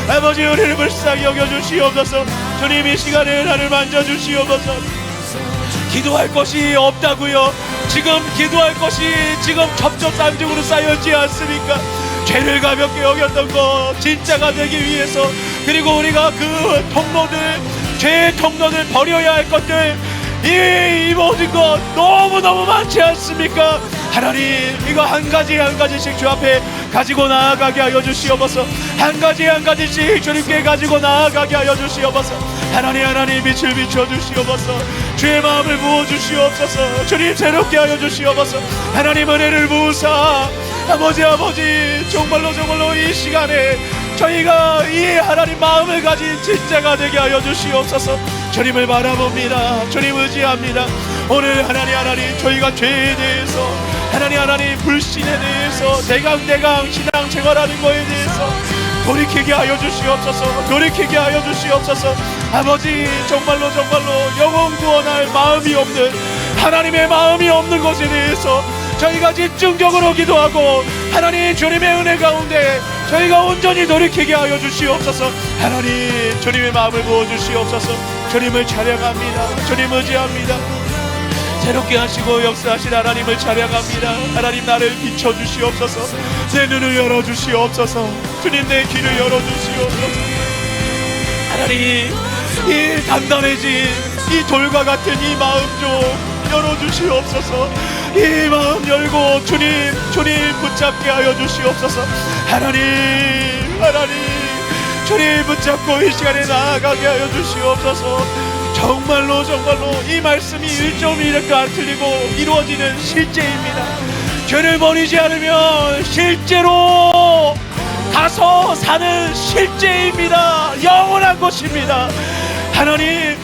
아버지, 우리를 불쌍히 여겨 주시옵소서. 주님, 이 시간에 나를 만져 주시옵소서. 기도할 것이 없다고요? 지금 기도할 것이 지금 첩첩산중으로 쌓였지 않습니까? 죄를 가볍게 여겼던 것 진짜가 되기 위해서, 그리고 우리가 그 통로들, 죄의 통로들 버려야 할 것들, 이 모든 것 너무너무 많지 않습니까? 하나님, 이거 한 가지씩 주 앞에 가지고 나아가게 하여 주시옵소서. 한 가지씩 주님께 가지고 나아가게 하여 주시옵소서. 하나님, 빛을 비춰 주시옵소서. 주의 마음을 부어 주시옵소서. 주님, 새롭게 하여 주시옵소서. 하나님, 은혜를 부으사 아버지, 정말로 이 시간에 저희가 이 하나님 마음을 가진 진짜가 되게 하여 주시옵소서. 주님을 바라봅니다. 주님 의지합니다. 오늘 하나님, 저희가 죄에 대해서 하나님 불신에 대해서 대강 신앙 생활하는 거에 대해서 돌이키게 하여 주시옵소서. 아버지, 정말로 영혼 구원할 마음이 없는 하나님의 마음이 없는 것에 대해서 저희가 집중적으로 기도하고 하나님 주님의 은혜 가운데 저희가 온전히 돌이키게 하여 주시옵소서. 하나님, 주님의 마음을 부어주시옵소서. 주님을 찬양합니다. 주님 의지합니다. 새롭게 하시고 역사하신 하나님을 찬양합니다. 하나님, 나를 비춰주시옵소서. 내 눈을 열어주시옵소서. 주님, 내 귀를 열어주시옵소서. 하나님, 이 단단해진 이 돌과 같은 이 마음 좀 열어주시옵소서. 이 마음 열고 주님 붙잡게 하여 주시옵소서. 하나님, 주님 붙잡고 이 시간에 나아가게 하여 주시옵소서. 정말로 이 말씀이 1.1도 안 틀리고 이루어지는 실제입니다. 죄를 버리지 않으면 실제로 가서 사는 실제입니다. 영원한 것입니다. 하나님,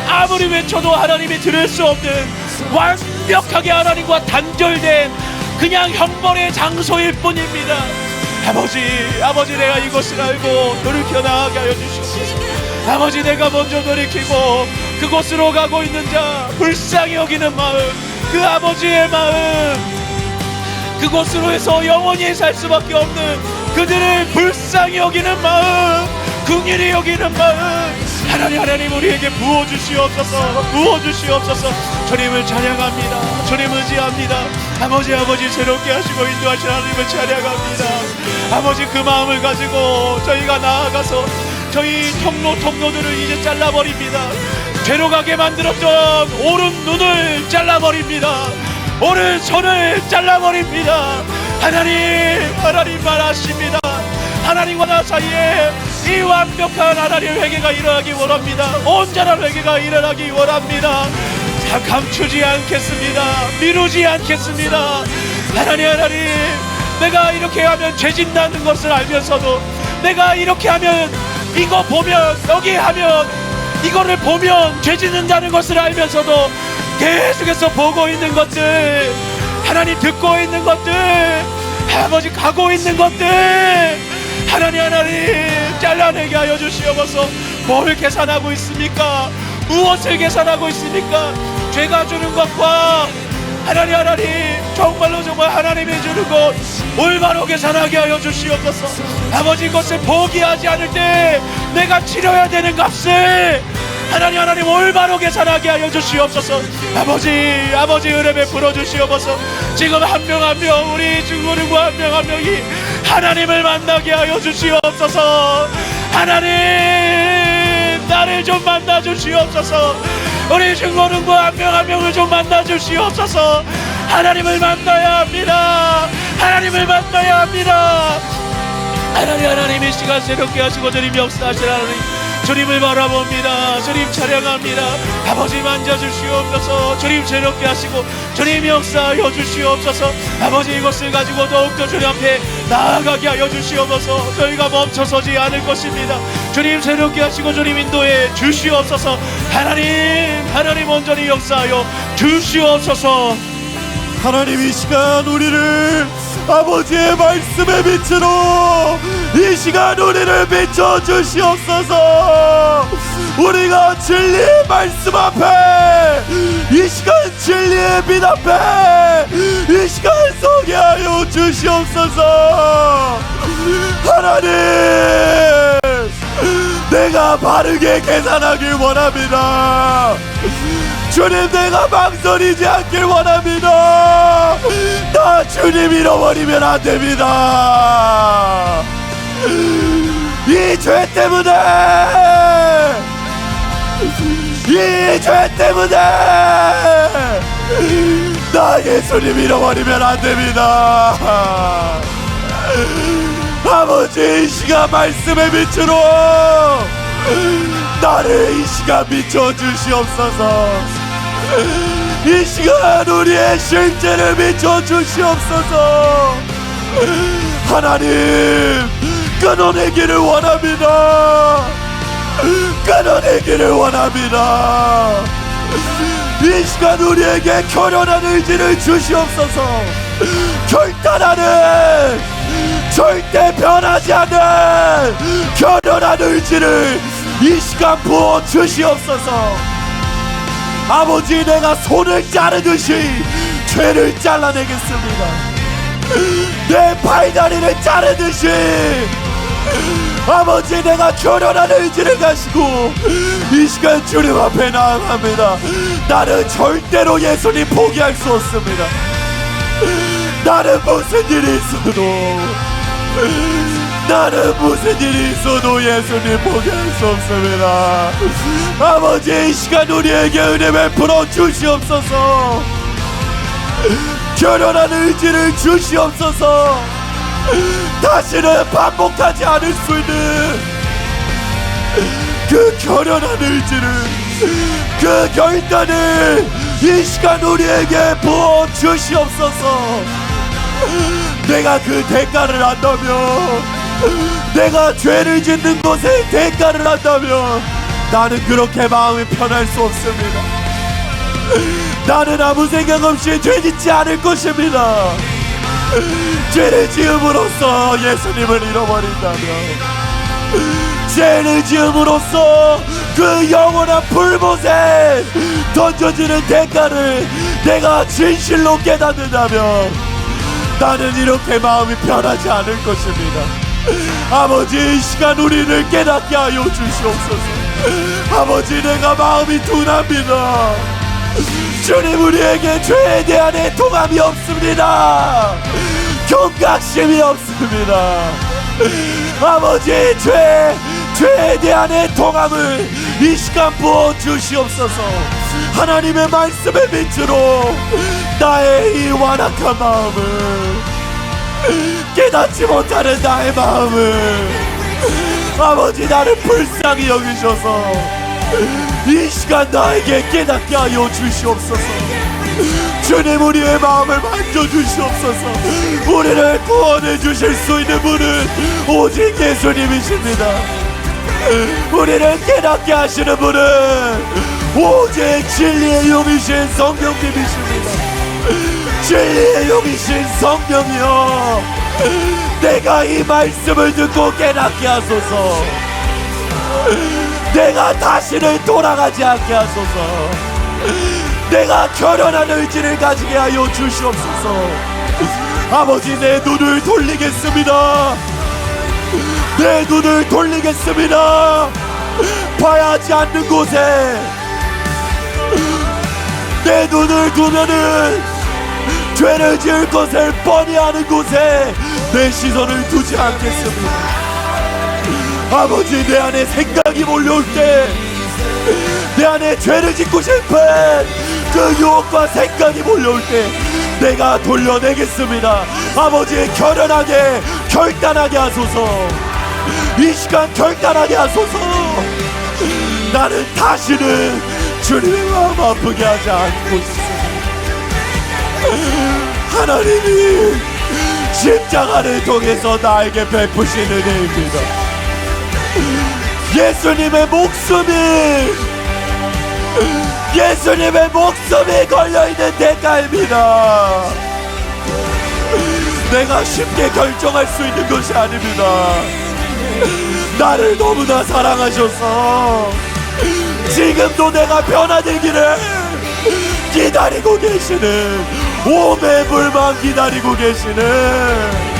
아무리 외쳐도 하나님이 들을 수 없는 완벽하게 하나님과 단절된 그냥 형벌의 장소일 뿐입니다. 아버지, 내가 이것을 알고 돌이켜 나가게 하여 주시옵소서. 아버지, 내가 먼저 돌이키고 그곳으로 가고 있는 자, 불쌍히 여기는 마음, 그 아버지의 마음, 그곳으로 해서 영원히 살 수밖에 없는 그들을 불쌍히 여기는 마음, 긍휼히 여기는 마음, 하나님, 우리에게 부어주시옵소서. 주님을 찬양합니다. 주님 의지합니다. 아버지, 새롭게 하시고 인도하신 하나님을 찬양합니다. 아버지, 그 마음을 가지고 저희가 나아가서 저희 통로들을 이제 잘라버립니다. 죄로 가게 만들었던 오른 눈을 잘라버립니다. 오른 손을 잘라버립니다. 하나님 말하십니다. 하나님과 나 사이에 이 완벽한 하나님의 회개가 일어나기 원합니다. 온전한 회개가 일어나기 원합니다. 감추지 않겠습니다. 미루지 않겠습니다. 하나님, 내가 이렇게 하면 죄 짓는다는 것을 알면서도, 내가 이렇게 하면 이거 보면, 여기 하면 이거를 보면 죄 짓는다는 것을 알면서도 계속해서 보고 있는 것들, 하나님 듣고 있는 것들, 아버지 가고 있는 것들 하나님 잘라내게 하여 주시옵소서. 뭘 계산하고 있습니까? 무엇을 계산하고 있습니까? 죄가 주는 것과 하나님 정말 하나님이 주는 것 올바로 계산하게 하여 주시옵소서. 아버지 이것을 포기하지 않을 때 내가 치러야 되는 값을 하나님 올바로 계산하게 하여 주시옵소서. 아버지 은혜 베풀어 주시옵소서. 지금 한 명 한 명 우리 중고등부 한 명 한 명이 하나님을 만나게 하여 주시옵소서. 하나님 나를 좀 만나 주시옵소서. 우리 중고등부 한 명 한 명을 좀 만나 주시옵소서. 하나님을 만나야 합니다. 하나님을 만나야 합니다. 하나님 이 시간 새롭게 하시고 주님 역사하시라. 하나님 주님을 바라봅니다. 주님 찬양합니다. 아버지 만져주시옵소서. 주님 새롭게 하시고 주님 역사하여 주시옵소서. 아버지 이것을 가지고 더욱더 주님 앞에 나아가게 하여 주시옵소서. 저희가 멈춰서지 않을 것입니다. 주님 새롭게 하시고 주님 인도해 주시옵소서. 하나님 온전히 역사하여 주시옵소서. 하나님 이 시간 우리를 아버지의 말씀의 빛으로 이 시간 우리를 비춰 주시옵소서. 우리가 진리의 말씀 앞에 이 시간 진리의 빛 앞에 이 시간 서게 하여 주시옵소서. 하나님 내가 바르게 계산하길 원합니다. 주님 내가 망설이지 않길 원합니다. 나 주님 잃어버리면 안 됩니다. 이 죄 때문에 나 예수님 잃어버리면 안 됩니다. 아버지 이 시간 말씀의 빛으로 나를 이 시간 비춰주시옵소서. 이 시간 우리의 실제를 비춰주시옵소서. 하나님 끊어내기를 원합니다. 끊어내기를 원합니다. 이 시간 우리에게 결연한 의지를 주시옵소서. 결단하는 절대 변하지 않는 결연한 의지를 이 시간 부어 주시옵소서. 아버지 내가 손을 자르듯이 죄를 잘라내겠습니다. 내 팔다리를 자르듯이 아버지 내가 결연한 의지를 가지고 이 시간 주님 앞에 나아갑니다. 나는 절대로 예수님 포기할 수 없습니다. 나는 무슨 일이 있어도 예수님 포기할 수 없습니다. 아버지 이 시간 우리에게 은혜 베풀어 주시옵소서. 결연한 의지를 주시옵소서. 다시는 반복하지 않을 수 있는 그 결연한 의지를 그 결단을 이 시간 우리에게 부어 주시옵소서. 내가 그 대가를 안다면 내가 죄를 짓는 것에 대가를 한다면 나는 그렇게 마음이 편할 수 없습니다. 나는 아무 생각 없이 죄 짓지 않을 것입니다. 죄를 지음으로써 예수님을 잃어버린다면 죄를 지음으로써 그 영원한 불못에 던져지는 대가를 내가 진실로 깨닫는다면 나는 이렇게 마음이 편하지 않을 것입니다. 아버지 이 시간 우리를 깨닫게 하여 주시옵소서. 아버지 내가 마음이 둔합니다. 주님 우리에게 죄에 대한 애통함이 없습니다. 경각심이 없습니다. 아버지 죄에 대한 애통함을 이 시간 부어 주시옵소서. 하나님의 말씀의 빛으로 나의 이 완악한 마음을 깨닫지 못하는 나의 마음을 아버지 나를 불쌍히 여기셔서 이 시간 나에게 깨닫게 하여 주시옵소서. 주님 우리의 마음을 만져주시옵소서. 우리를 구원해 주실 수 있는 분은 오직 예수님이십니다. 우리를 깨닫게 하시는 분은 오직 진리의 용이신 성령님이십니다. 진리의 용이신 성령이여 내가 이 말씀을 듣고 깨닫게 하소서. 내가 다시는 돌아가지 않게 하소서. 내가 결연한 의지를 가지게 하여 주시옵소서. 아버지, 내 눈을 돌리겠습니다. 내 눈을 돌리겠습니다. 봐야 하지 않는 곳에 내 눈을 두면은 죄를 지을 것을 뻔히 아는 곳에 내 시선을 두지 않겠습니다. 아버지, 내 안에 생각이 몰려올 때, 내 안에 죄를 짓고 싶은 그 유혹과 생각이 몰려올 때 내가 돌려내겠습니다. 아버지, 결연하게 결단하게 하소서. 이 시간 결단하게 하소서. 나는 다시는 주님의 마음 아프게 하지 않고 있습니다. 하나님이 십자가를 통해서 나에게 베푸신 은혜입니다. 예수님의 목숨이 걸려있는 대가입니다. 내가 쉽게 결정할 수 있는 것이 아닙니다. 나를 너무나 사랑하셔서 지금도 내가 변화되기를 기다리고 계시는, 오매불만 기다리고 계시는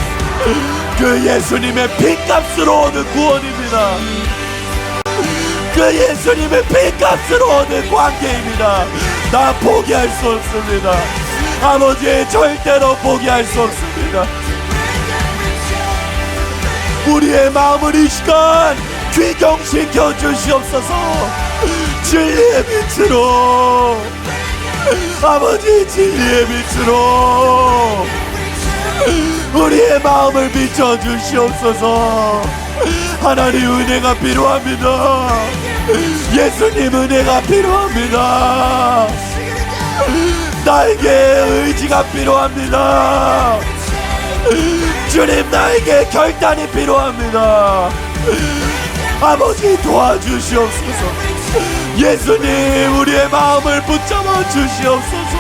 그 예수님의 핏값으로 얻은 구원입니다. 그 예수님의 핏값으로 얻은 관계입니다. 나 포기할 수 없습니다. 아버지, 절대로 포기할 수 없습니다. 우리의 마음을 이 시간 귀경시켜 주시옵소서. 진리의 빛으로, 아버지, 진리의 빛으로 우리의 마음을 비춰 주시옵소서. 하나님, 은혜가 필요합니다. 예수님, 은혜가 필요합니다. 나에게 의지가 필요합니다. 주님, 나에게 결단이 필요합니다. 아버지, 도와주시옵소서. 예수님, 우리의 마음을 붙잡아 주시옵소서.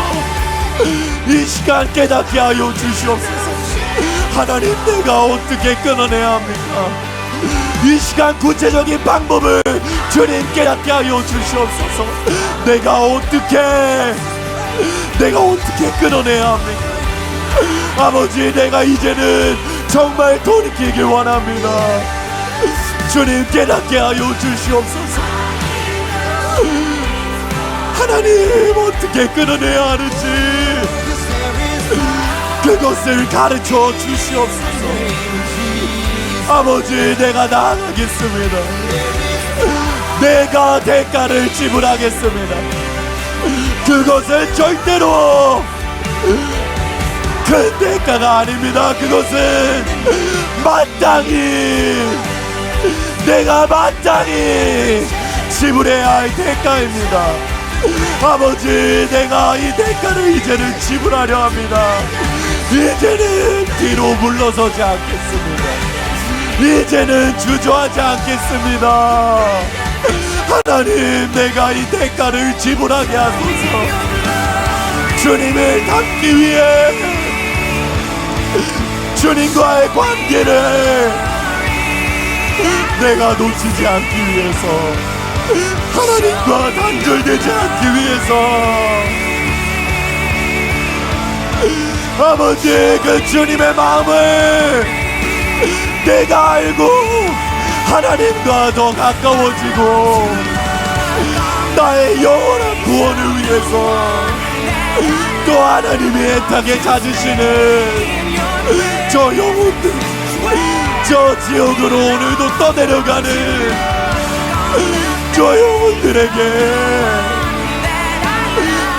이 시간 깨닫게 하여 주시옵소서. 하나님, 내가 어떻게 끊어내야 합니까? 이 시간 구체적인 방법을 주님 깨닫게 하여 주시옵소서. 내가 어떻게 끊어내야 합니까? 아버지, 내가 이제는 정말 돌이키길 원합니다. 주님, 깨닫게 하여 주시옵소서. 하나님, 어떻게 끊어내야 하는지 그것을 가르쳐 주시옵소서. 아버지, 내가 나아가겠습니다. 내가 대가를 지불하겠습니다. 그것은 절대로 큰 대가가 아닙니다. 그것은 내가 마땅히 지불해야 할 대가입니다. 아버지, 내가 이 대가를 이제는 지불하려 합니다. 이제는 뒤로 물러서지 않겠습니다. 이제는 주저하지 않겠습니다. 하나님, 내가 이 대가를 지불하게 하소서. 주님을 닮기 위해, 주님과의 관계를 내가 놓치지 않기 위해서, 하나님과 단절되지 않기 위해서, 아버지, 그 주님의 마음을 내가 알고 하나님과 더 가까워지고 나의 영원한 구원을 위해서 또 하나님이 애타게 찾으시는 저 영혼들, 저 지옥으로 오늘도 떠내려가는 저 영혼들에게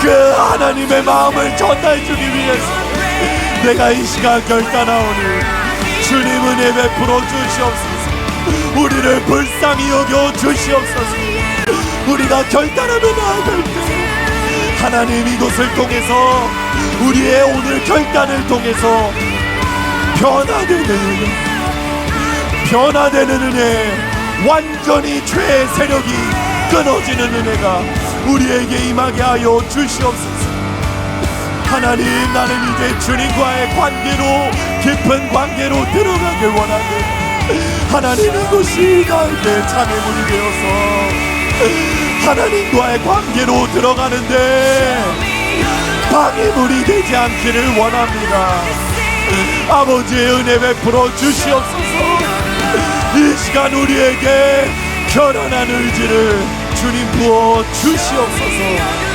그 하나님의 마음을 전달해주기 위해서 내가 이 시간 결단하오니 주님, 은혜 베풀어 주시옵소서. 우리를 불쌍히 여겨 주시옵소서. 우리가 결단하며 나아갈 때 하나님, 이것을 통해서 우리의 오늘 결단을 통해서 변화되는 은혜, 완전히 죄의 세력이 끊어지는 은혜가 우리에게 임하게 하여 주시옵소서. 하나님, 나는 이제 주님과의 관계로, 깊은 관계로 들어가길 원합니다. 하나님, 이곳이 나에게 장애물이 되어서 하나님과의 관계로 들어가는데 방해물이 되지 않기를 원합니다. 아버지의 은혜 베풀어 주시옵소서. 이 시간 우리에게 편안한 의지를 주님 부어 주시옵소서.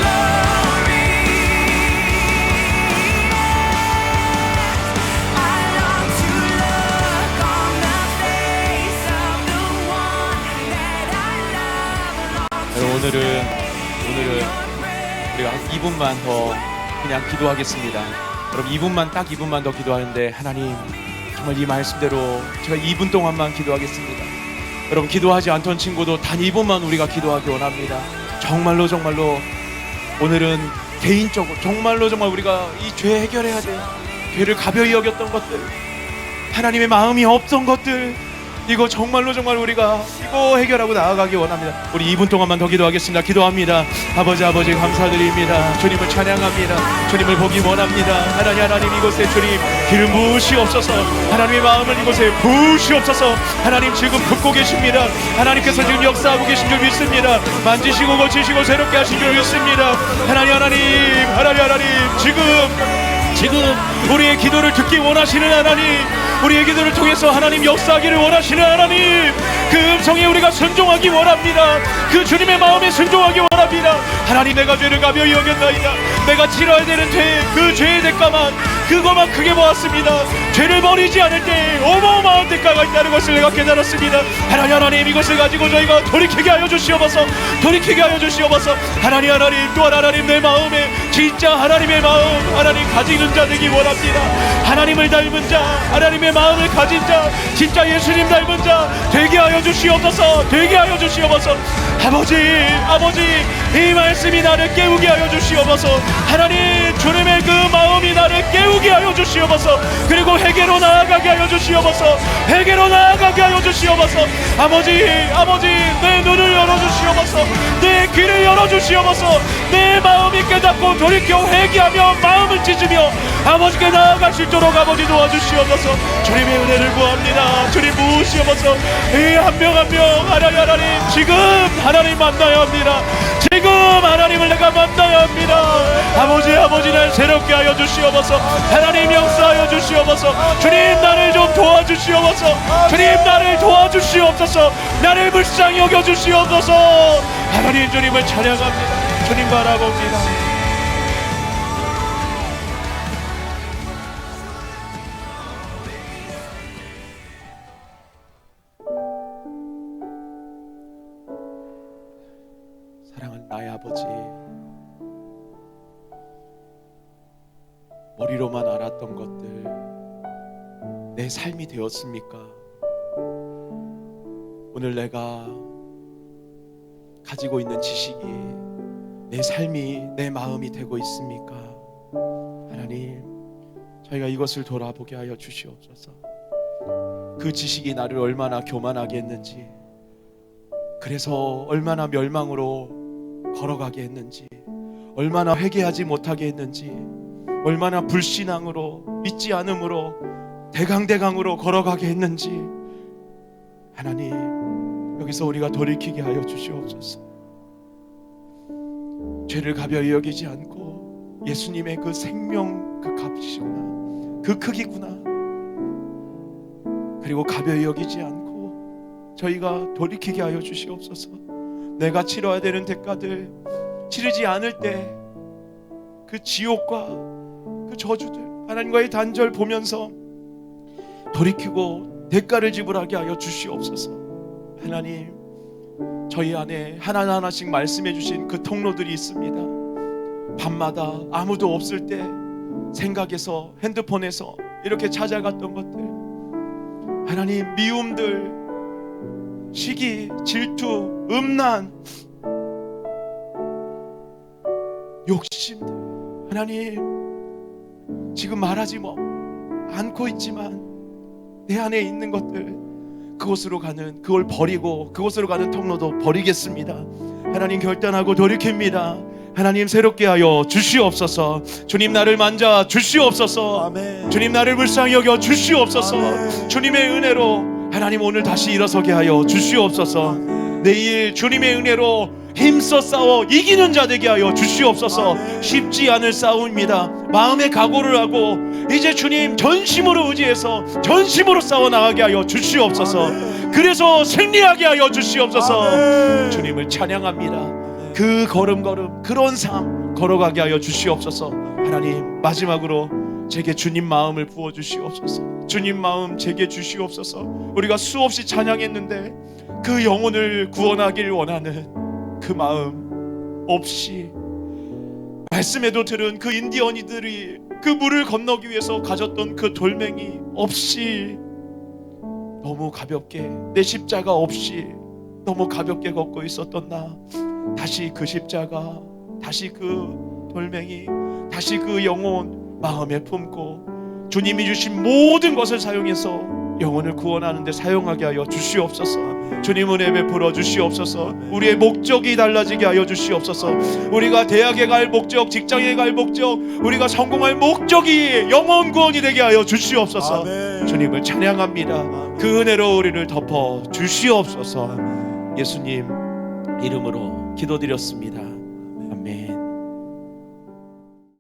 오늘은 우리가 2분만 더 그냥 기도하겠습니다. 여러분 2분만, 딱 2분만 더 기도하는데, 하나님 정말 이 말씀대로 제가 2분 동안만 기도하겠습니다. 여러분 기도하지 않던 친구도 단 2분만 우리가 기도하기 원합니다. 정말로 오늘은 개인적으로 정말 우리가 이 죄 해결해야 돼요. 죄를 가벼이 여겼던 것들, 하나님의 마음이 없던 것들, 이거 정말로 우리가 이거 해결하고 나아가기 원합니다. 우리 2분 동안만 더 기도하겠습니다. 기도합니다. 아버지 감사드립니다. 주님을 찬양합니다. 주님을 보기 원합니다. 하나님 이곳에 주님 기름 부으시옵소서. 하나님의 마음을 이곳에 부으시옵소서. 하나님 지금 붓고 계십니다. 하나님께서 지금 역사하고 계신 줄 믿습니다. 만지시고 고치시고 새롭게 하신 줄 믿습니다. 하나님 지금 우리의 기도를 듣기 원하시는 하나님, 우리의 기도를 통해서 하나님 역사하기를 원하시는 하나님, 그 음성에 우리가 순종하기 원합니다. 그 주님의 마음에 순종하기 원합니다. 하나님, 내가 죄를 가벼이 여겼나이다. 내가 치러야 되는 그 죄의 대가만, 그것만 크게 보았습니다. 죄를 버리지 않을 때 어마어마한 대가가 있다는 것을 내가 깨달았습니다. 하나님 이것을 가지고 저희가 돌이키게 하여 주시옵소서. 하나님 또한 하나님 내 마음에 진짜 하나님의 마음, 하나님 가지는 자 되기 원합니다. 하나님을 닮은 자, 하나님의 마음을 가진 자, 진짜 예수님 닮은 자 되게 하여 주시옵소서. 아버지 이 말씀이 나를 깨우게 하여 주시옵소서. 하나님 주님의 그 마음이 나를 깨우게 하여 주시옵소서. 그리고 회개로 나아가게 하여 주시옵소서. 아버지 내 눈을 열어주시옵소서. 내 귀를 열어주시옵소서. 내 마음이 깨닫고 돌이켜 회개하며 마음을 찢으며 아버지께 나아갈 수 있도록 아버지 도와주시옵소서. 주님의 은혜를 구합니다. 주님 부으시옵소서. 이 한 명 한 명 하나님 지금 하나님 만나야 합니다. 지금 하나님을 내가 만나야 합니다. 아버지 날 새롭게 하여 주시옵소서. 하나님 역사하여 주시옵소서. 주님 나를 좀 도와주시옵소서. 나를 불쌍히 여겨 주시옵소서. 하나님 주님을 찬양합니다. 주님 바라봅니다. 사랑하는 나의 아버지, 머리로만 알았던 것들 내 삶이 되었습니까? 오늘 내가 가지고 있는 지식이 내 삶이, 내 마음이 되고 있습니까? 하나님, 저희가 이것을 돌아보게 하여 주시옵소서. 그 지식이 나를 얼마나 교만하게 했는지, 그래서 얼마나 멸망으로 걸어가게 했는지, 얼마나 회개하지 못하게 했는지, 얼마나 불신앙으로, 믿지 않음으로, 대강대강으로 걸어가게 했는지, 하나님 여기서 우리가 돌이키게 하여 주시옵소서. 죄를 가벼이 여기지 않고 예수님의 그 생명, 그 값이구나, 그 크기구나, 그리고 가벼이 여기지 않고 저희가 돌이키게 하여 주시옵소서. 내가 치러야 되는 대가들 치르지 않을 때 그 지옥과 그 저주들, 하나님과의 단절 보면서 돌이키고 대가를 지불하게 하여 주시옵소서. 하나님, 저희 안에 하나하나씩 말씀해 주신 그 통로들이 있습니다. 밤마다 아무도 없을 때 생각에서, 핸드폰에서 이렇게 찾아갔던 것들, 하나님, 미움들, 시기, 질투, 음란, 욕심들, 하나님 지금 말하지 않고 있지만 내 안에 있는 것들, 그곳으로 가는, 그걸 버리고 그곳으로 가는 통로도 버리겠습니다. 하나님 결단하고 돌이킵니다. 하나님 새롭게 하여 주시옵소서. 주님 나를 만져 주시옵소서. 아멘. 주님 나를 불쌍히 여겨 주시옵소서. 아멘. 주님의 은혜로 하나님 오늘 다시 일어서게 하여 주시옵소서. 내일 주님의 은혜로 힘써 싸워 이기는 자 되게 하여 주시옵소서. 아멘. 쉽지 않을 싸움입니다. 마음의 각오를 하고 이제 주님 전심으로 의지해서 전심으로 싸워 나가게 하여 주시옵소서. 아멘. 그래서 승리하게 하여 주시옵소서. 아멘. 주님을 찬양합니다. 그 걸음걸음 그런 삶 걸어가게 하여 주시옵소서. 하나님 마지막으로 제게 주님 마음을 부어 주시옵소서. 주님 마음 제게 주시옵소서. 우리가 수없이 찬양했는데 그 영혼을 구원하길 원하는 그 마음 없이, 말씀에도 들은 그 인디언이들이 그 물을 건너기 위해서 가졌던 그 돌멩이 없이, 너무 가볍게 내 십자가 없이 너무 가볍게 걷고 있었던 나, 다시 그 십자가, 다시 그 돌멩이, 다시 그 영혼 마음에 품고 주님이 주신 모든 것을 사용해서 영혼을 구원하는 데 사용하게 하여 주시옵소서. 주님 은혜 베풀어 주시옵소서. 우리의 목적이 달라지게 하여 주시옵소서. 우리가 대학에 갈 목적, 직장에 갈 목적, 우리가 성공할 목적이 영혼 구원이 되게 하여 주시옵소서. 아멘. 주님을 찬양합니다. 그 은혜로 우리를 덮어 주시옵소서. 예수님 이름으로 기도드렸습니다.